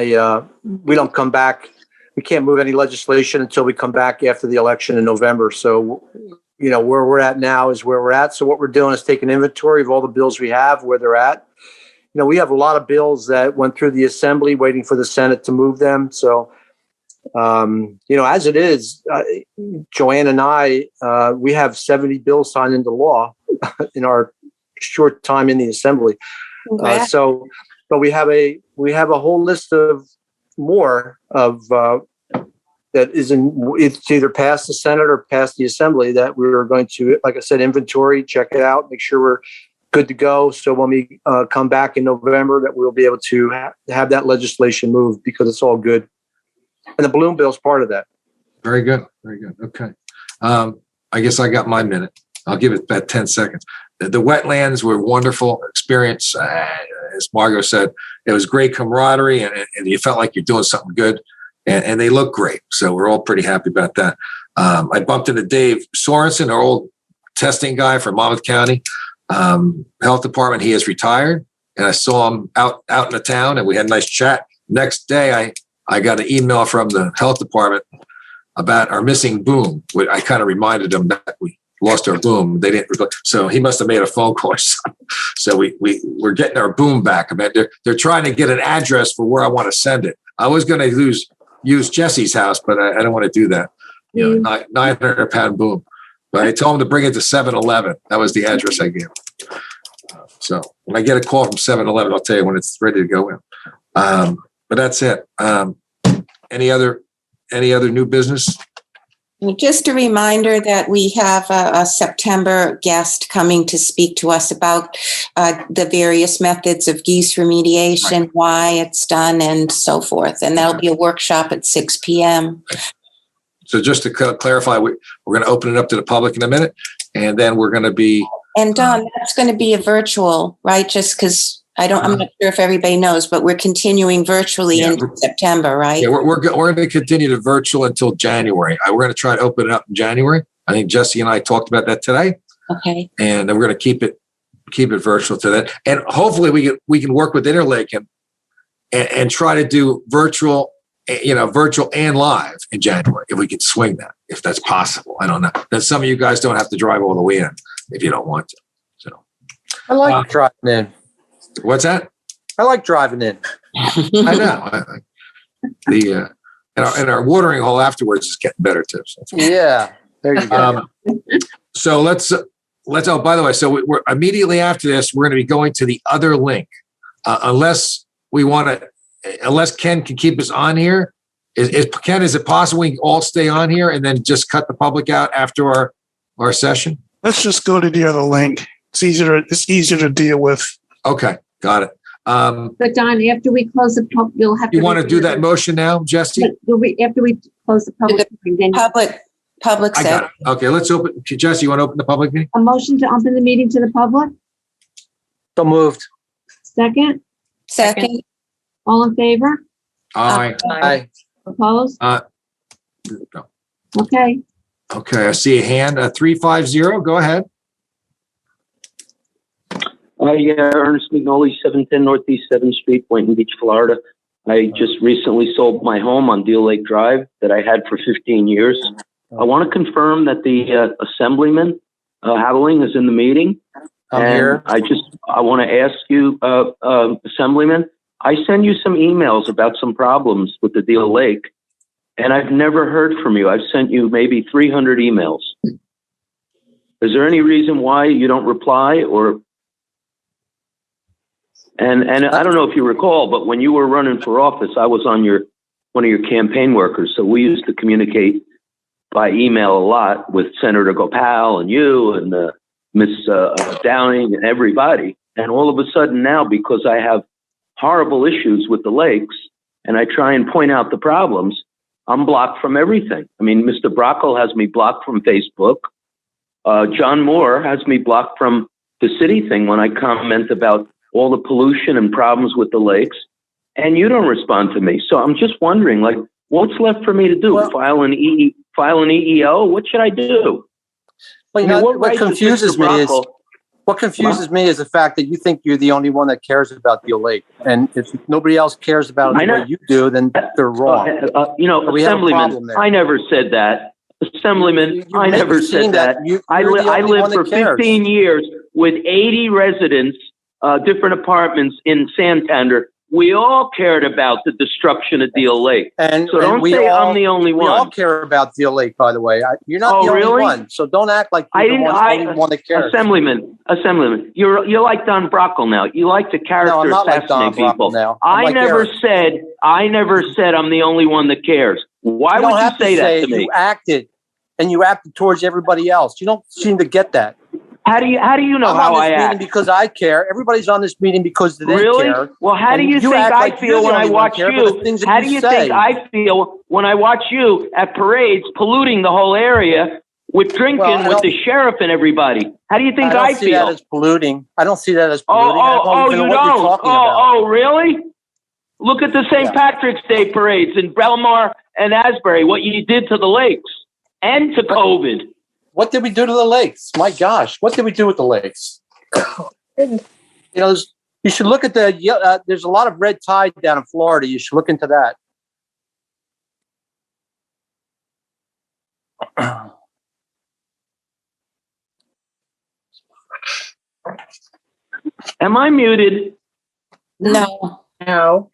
we don't come back. We can't move any legislation until we come back after the election in November. So, where we're at now is where we're at. So what we're doing is taking inventory of all the bills we have, where they're at. We have a lot of bills that went through the assembly waiting for the Senate to move them. So, as it is, Joanne and I, we have 70 bills signed into law in our short time in the assembly. But we have a whole list of more of that it's either past the Senate or past the assembly that we're going to, like I said, inventory, check it out, make sure we're good to go. So when we come back in November, that we'll be able to have that legislation moved because it's all good. And the balloon bill's part of that. Very good. Very good. Okay. I guess I got my minute. I'll give it about 10 seconds. The wetlands were a wonderful experience. As Margot said, it was great camaraderie, and you felt like you're doing something good, and they look great. So we're all pretty happy about that. I bumped into Dave Sorensen, our old testing guy from Monmouth County Health Department. He has retired, and I saw him out in the town, and we had a nice chat. Next day, I got an email from the health department about our missing boom. I kind of reminded them that we lost our boom. They didn't, so he must have made a phone call or something. So we're getting our boom back. I mean, they're trying to get an address for where I want to send it. I was going to use Jesse's house, but I don't want to do that. 900-pound boom. But I told him to bring it to 7-Eleven. That was the address I gave him. So when I get a call from 7-Eleven, I'll tell you when it's ready to go in. But that's it. Any other new business? Just a reminder that we have a September guest coming to speak to us about the various methods of geese remediation, right, why it's done, and so forth. And that'll be a workshop at 6 p.m. So just to clarify, we're going to open it up to the public in a minute, and then we're going to be... And Don, that's going to be a virtual, right? Just because I'm not sure if everybody knows, but we're continuing virtually in September, right? Yeah, we're going to continue to virtual until January. We're going to try to open it up in January. I think Jesse and I talked about that today. Okay. And then we're going to keep it virtual to that. And hopefully we can work with Interlake and try to do virtual and live in January, if we could swing that, if that's possible. I don't know. Then some of you guys don't have to drive all the way in if you don't want to. So I like driving in. What's that? I like driving in. I know. And our watering hole afterwards is getting better too. So. Yeah, there you go. So let's. Oh, by the way, so we're immediately after this, we're going to be going to the other link, unless Ken can keep us on here. Ken, is it possible we can all stay on here and then just cut the public out after our session? Let's just go to the other link. It's easier to deal with. Okay, got it. But Don, after we close the public, you'll have to. You want to do that motion now, Jesse? After we close the public meeting, public I got it. Okay, let's open. Jesse, you want to open the public meeting? A motion to open the meeting to the public? So moved. Second? All in favor? Aye. Aye. Opposed? No. Okay. Okay, I see a hand. 350. Go ahead. Ernest McNally, 710 Northeast 7th Street, Boynton Beach, Florida. I just recently sold my home on Deal Lake Drive that I had for 15 years. I want to confirm that the Assemblyman Haveling is in the meeting. I'm here. I want to ask you, Assemblyman, I send you some emails about some problems with the Deal Lake, and I've never heard from you. I've sent you maybe 300 emails. Is there any reason why you don't reply or... And I don't know if you recall, but when you were running for office, I was on one of your campaign workers. So we used to communicate by email a lot with Senator Gopal and you and Miss Downing and everybody. And all of a sudden now, because I have horrible issues with the lakes and I try and point out the problems, I'm blocked from everything. I mean, Mr. Brockle has me blocked from Facebook. John Moore has me blocked from the city thing when I comment about all the pollution and problems with the lakes, and you don't respond to me. So I'm just wondering, like, what's left for me to do? Well, file an EEO? What should I do? Well, what confuses me is the fact that you think you're the only one that cares about Deal Lake, and if nobody else cares about it the way you do, then they're wrong. Assemblyman, I never said that. Assemblyman, I never said that. I lived for 15 years with 80 residents. Different apartments in Santander. We all cared about the destruction of Deal Lake. So don't say I'm the only one. We all care about Deal Lake, by the way. You're not the only one. So don't act like you're the only one that cares. Assemblyman, you're like Don Brockle now. You like to character assassinate people. I never said I'm the only one that cares. Why would you say that to me? You acted towards everybody else. You don't seem to get that. How do you know I'm how on I this meeting act? because I care. Everybody's on this meeting because they Really? care. Well, how do And you think act I like you're feel the when I only one watch care, but you? the things that How do you say. think I feel when I watch you at parades polluting the whole area with drinking with the sheriff and everybody? How do you think I see that feel? as polluting. I don't see that as polluting. I don't even know You what you're don't? talking about. Oh, really? Look at the St. Patrick's Day parades in Belmar and Asbury, what you did to the lakes and to COVID. What did we do to the lakes? My gosh, what did we do with the lakes? You know, you should look at there's a lot of red tide down in Florida. You should look into that. Am I muted? No. No.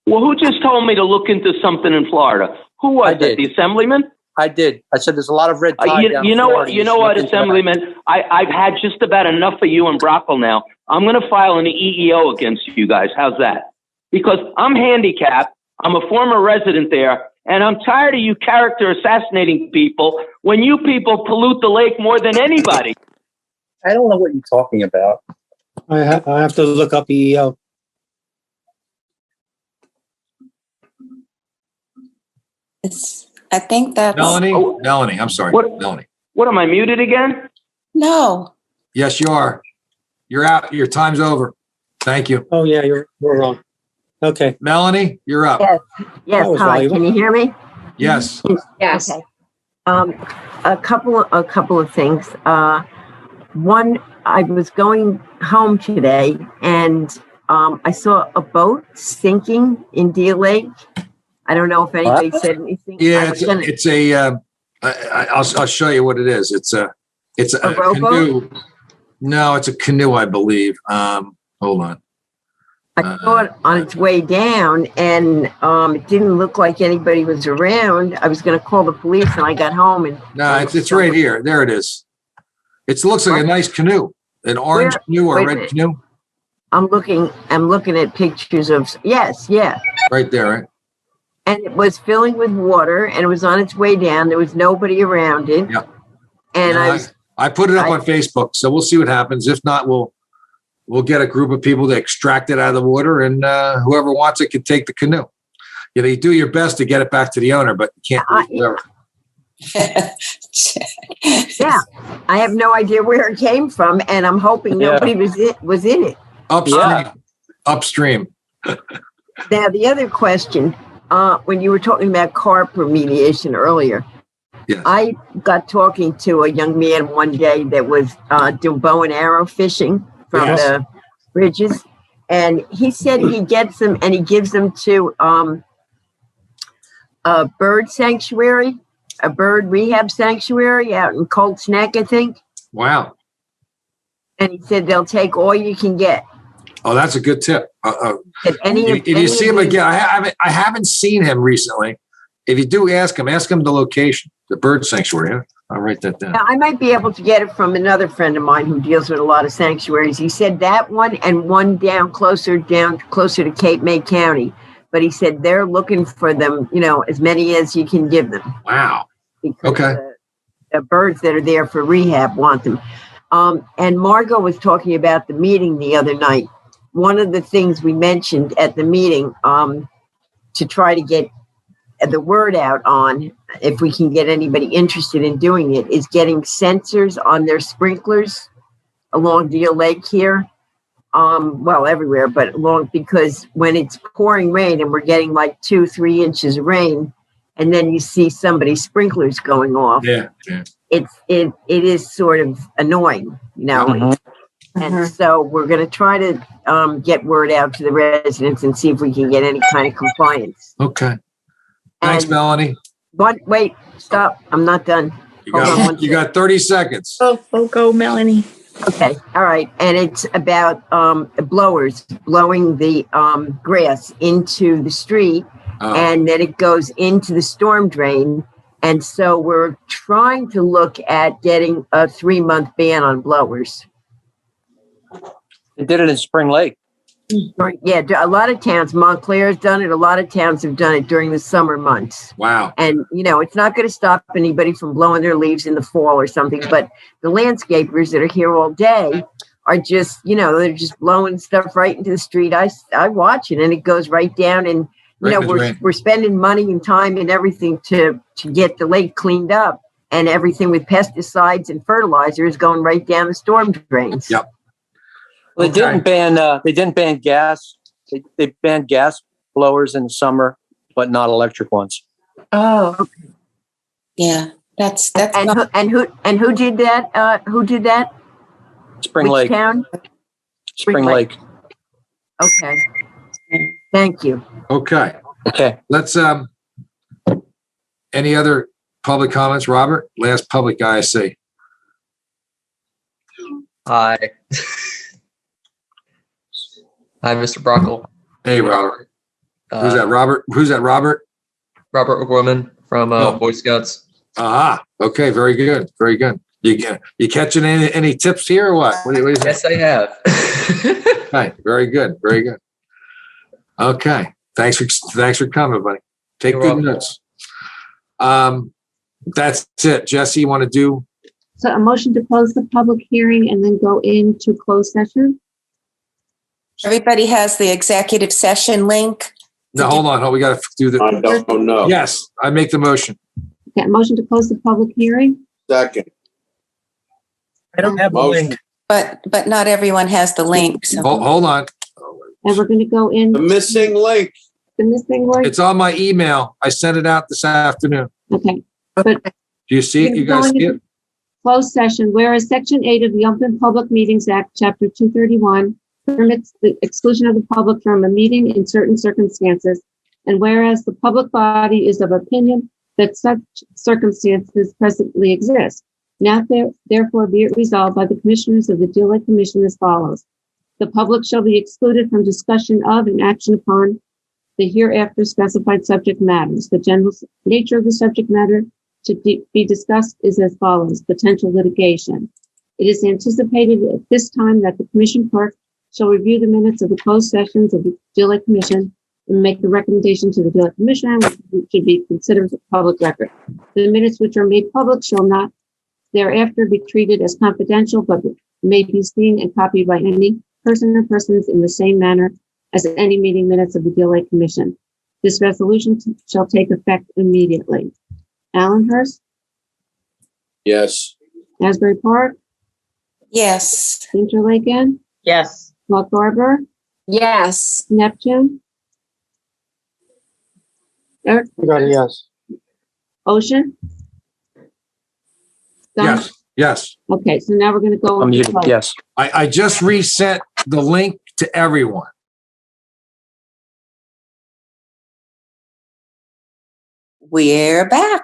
Well, who just told me to look into something in Florida? Who was that? The assemblyman? I did. I said there's a lot of red tide down in Florida. You know what, assemblyman? I've had just about enough of you and Brockle now. I'm going to file an EEO against you guys. How's that? Because I'm handicapped. I'm a former resident there, and I'm tired of you character assassinating people when you people pollute the lake more than anybody. I don't know what you're talking about. I have to look up EEO. I think that's Melanie, I'm sorry. Melanie. What, am I muted again? No. Yes, you are. You're out. Your time's over. Thank you. Oh, yeah, you're wrong. Okay. Melanie, you're up. Yes. Hi. valuable. Can you hear me? Yes. Yes. Okay. A couple of things. One, I was going home today and I saw a boat sinking in Deer Lake. I don't know if anybody said anything. Yeah, I'll show you what it is. It's a canoe. No, it's a canoe, I believe. Hold on. I saw it on its way down, and it didn't look like anybody was around. I was going to call the police, and I got home and it's right here. There it is. It looks like a nice canoe, an orange canoe or a red canoe. I'm looking at pictures of right there, right? And it was filling with water, and it was on its way down. There was nobody around it. Yep. And I put it up on Facebook, so we'll see what happens. If not, we'll get a group of people to extract it out of the water, and whoever wants it can take the canoe. You do your best to get it back to the owner, but you can't do whoever. Yeah, I have no idea where it came from, and I'm hoping nobody was in it. Upstream. Now, the other question, when you were talking about carp remediation earlier, I got talking to a young man one day that was doing bow and arrow fishing from the bridges, and he said he gets them and he gives them to a bird sanctuary, a bird rehab sanctuary out in Colts Neck, I think. Wow. And he said they'll take all you can get. Oh, that's a good tip. If you see him again, I haven't seen him recently. If you do ask him the location, the bird sanctuary. Yeah? I'll write that down. Now, I might be able to get it from another friend of mine who deals with a lot of sanctuaries. He said that one and one down closer to Cape May County. But he said they're looking for them, as many as you can give them. Wow. Because the birds that are there for rehab want them. And Margot was talking about the meeting the other night. One of the things we mentioned at the meeting to try to get the word out on, if we can get anybody interested in doing it, is getting sensors on their sprinklers along Deer Lake here. Everywhere, but because when it's pouring rain and we're getting like 2-3 inches of rain, and then you see somebody's sprinklers going off, it is sort of annoying, And so we're going to try to get word out to the residents and see if we can get any kind of compliance. Okay. Thanks, Melanie. Wait, stop. I'm not done. You got 30 seconds. Oh, go, Melanie. Okay. All right. And it's about blowers blowing the grass into the street, and then it goes into the storm drain. And so we're trying to look at getting a 3-month ban on blowers. They did it in Spring Lake. Yeah, a lot of towns, Montclair's done it. A lot of towns have done it during the summer months. Wow. And, it's not going to stop anybody from blowing their leaves in the fall or something. But the landscapers that are here all day are just, they're just blowing stuff right into the street. I watch it and it goes right down. And, we're spending money and time and everything to get the lake cleaned up. And everything with pesticides and fertilizer is going right down the storm drains. Yep. Well, they didn't ban gas. They banned gas blowers in the summer, but not electric ones. Oh, yeah. That's who did that? Who did that? Spring Lake. Town? Spring Lake. Okay. Thank you. Okay. Okay. Let's any other public comments, Robert? Last public guy I see. Hi. Hi, Mr. Brockle. Hey, Robert. Who's that, Robert? Who's that, Robert? Robert McGorman from Boy Scouts. Ah, okay. Very good. Very good. You catching any tips here or what? What is yes, I have. Right. Very good. Very good. Okay. Thanks for coming, buddy. Take You're good welcome. notes. That's it. Jesse, you want to do? So a motion to close the public hearing and then go into closed session? Everybody has the executive session link. No, hold on. We got to do the. I don't know. Yes, I make the motion. Okay, motion to close the public hearing? Second. I don't have the Motion. link. But not everyone has the link. So. Hold on. And we're going to go in. The missing link. The missing link? It's on my email. I sent it out this afternoon. Okay. But Do you see it? You guys see it? Closed session, whereas Section 8 of the Open Public Meetings Act, Chapter 231, permits the exclusion of the public from a meeting in certain circumstances, and whereas the public body is of opinion that such circumstances presently exist. Now therefore be it resolved by the Commissioners of the Deal Lake Commission as follows. The public shall be excluded from discussion of and action upon the hereafter specified subject matters. The general nature of the subject matter to be discussed is as follows: potential litigation. It is anticipated at this time that the Commission Clerk shall review the minutes of the closed sessions of the Deal Lake Commission and make the recommendation to the Deal Lake Commission, which should be considered a public record. The minutes which are made public shall not thereafter be treated as confidential, but may be seen and copied by any person or persons in the same manner as any meeting minutes of the Deal Lake Commission. This resolution shall take effect immediately. Allenhurst? Yes. Asbury Park? Yes. Interlaken? Yes. North Harbor? Yes. Neptune? Eric? Yes. Ocean? Don? Yes. Yes. Okay, so now we're going to go. I'm muted. Yes. I just resent the link to everyone. We're back.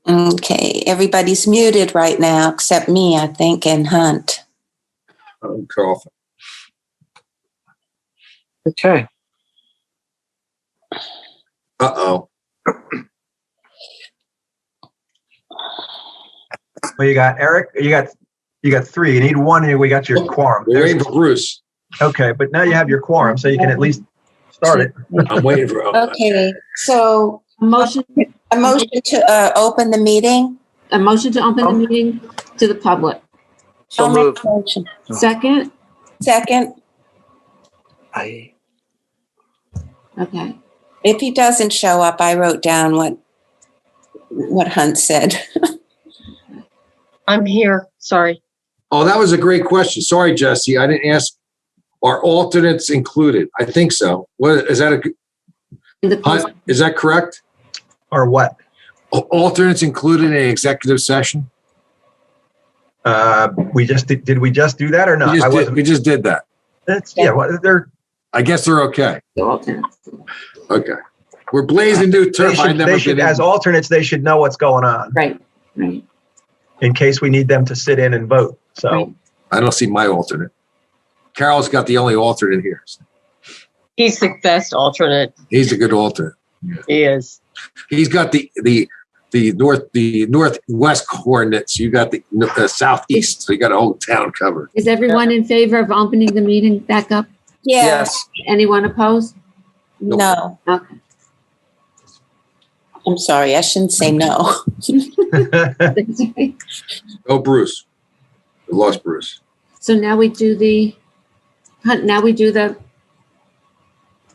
Okay, everybody's muted right now except me, I think, and Hunt. I'm coughing. Okay. Uh-oh. Well, you got Eric. You got three. You need one, and we got your quorum. We're waiting for Bruce. Okay, but now you have your quorum, so you can at least start it. I'm waiting for. Okay, so a motion to open the meeting. A motion to open the meeting to the public. So I'll make moved. a motion. Second? Second. Okay. If he doesn't show up, I wrote down what Hunt said. I'm here. Sorry. Oh, that was a great question. Sorry, Jesse. I didn't ask. Are alternates included? I think so. What is that? Hunt, is that correct? Or what? Alternates included in an executive session? We just did we just do that or not? We just did that. Well, they're. I guess they're okay. Okay. We're blazing new turbine. As alternates, they should know what's going on. Right. In case we need them to sit in and vote. So right. I don't see my alternate. Carol's got the only alternate here. He's the best alternate. He's a good alternate. He is. He's got the northwest coordinates. You got the southeast. So you got a whole town covered. Is everyone in favor of opening the meeting back up? Yes. Anyone opposed? No. Okay. I'm sorry. I shouldn't say no. Oh, Bruce. We lost Bruce. So now we do the,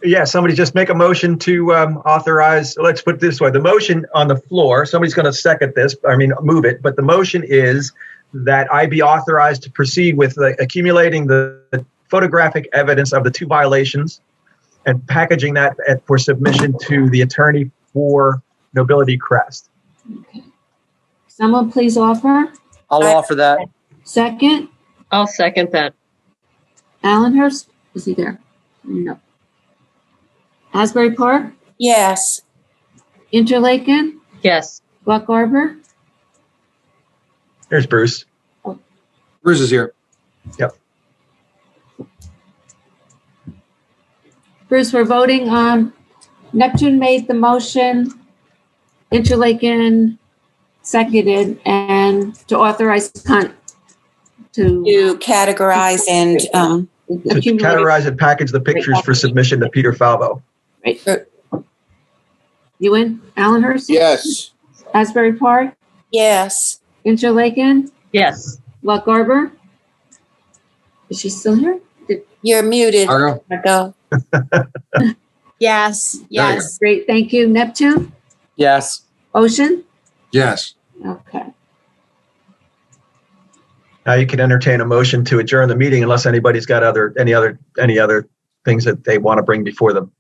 Yeah, somebody just make a motion to authorize, let's put it this way, the motion on the floor, somebody's going to second this, move it, but the motion is that I be authorized to proceed with accumulating the photographic evidence of the 2 violations and packaging that for submission to the attorney for Nobility Crest. okay. Someone please offer. I'll offer that. Second, I'll second that. Allenhurst, is he there? No. Asbury Park, Yes. Interlaken, Yes. Buck Arbor, There's Bruce. Bruce is here. Yep. Bruce, we're voting on, Neptune made the motion, Interlaken seconded, and to authorize to To categorize and To categorize and package the pictures for submission to Peter Falvo. Right. You in, Allenhurst? Yes. Asbury Park, yes. Interlaken, Yes. Buck Arbor? Is she still here? You're muted. Margo? Margo. Yes, There you yes. Great, thank you. Neptune? Yes. Ocean? Yes. Okay. Now you can entertain a motion to adjourn the meeting unless anybody's got any other things that they want to bring before them.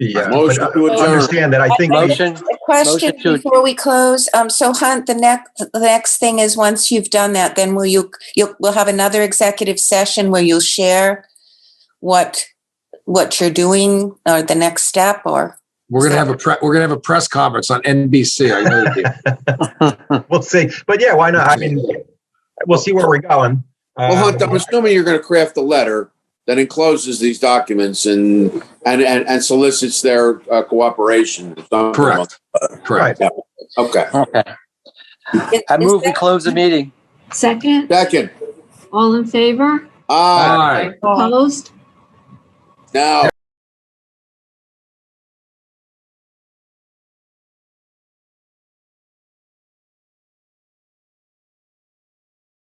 Motion to adjourn. Understand that I think A question before we close. So Hunt, the next thing is once you've done that, then we'll have another executive session where you'll share what you're doing or the next step, or We're gonna have a press conference on NBC. I know that. we'll see. But yeah, why not? We'll see where we're going. Well, Hunt, I'm assuming you're going to craft a letter that encloses these documents and solicits their cooperation. Correct. Right. Okay. I move we close the meeting. Second, Second. all in favor? Aye. Opposed? Now.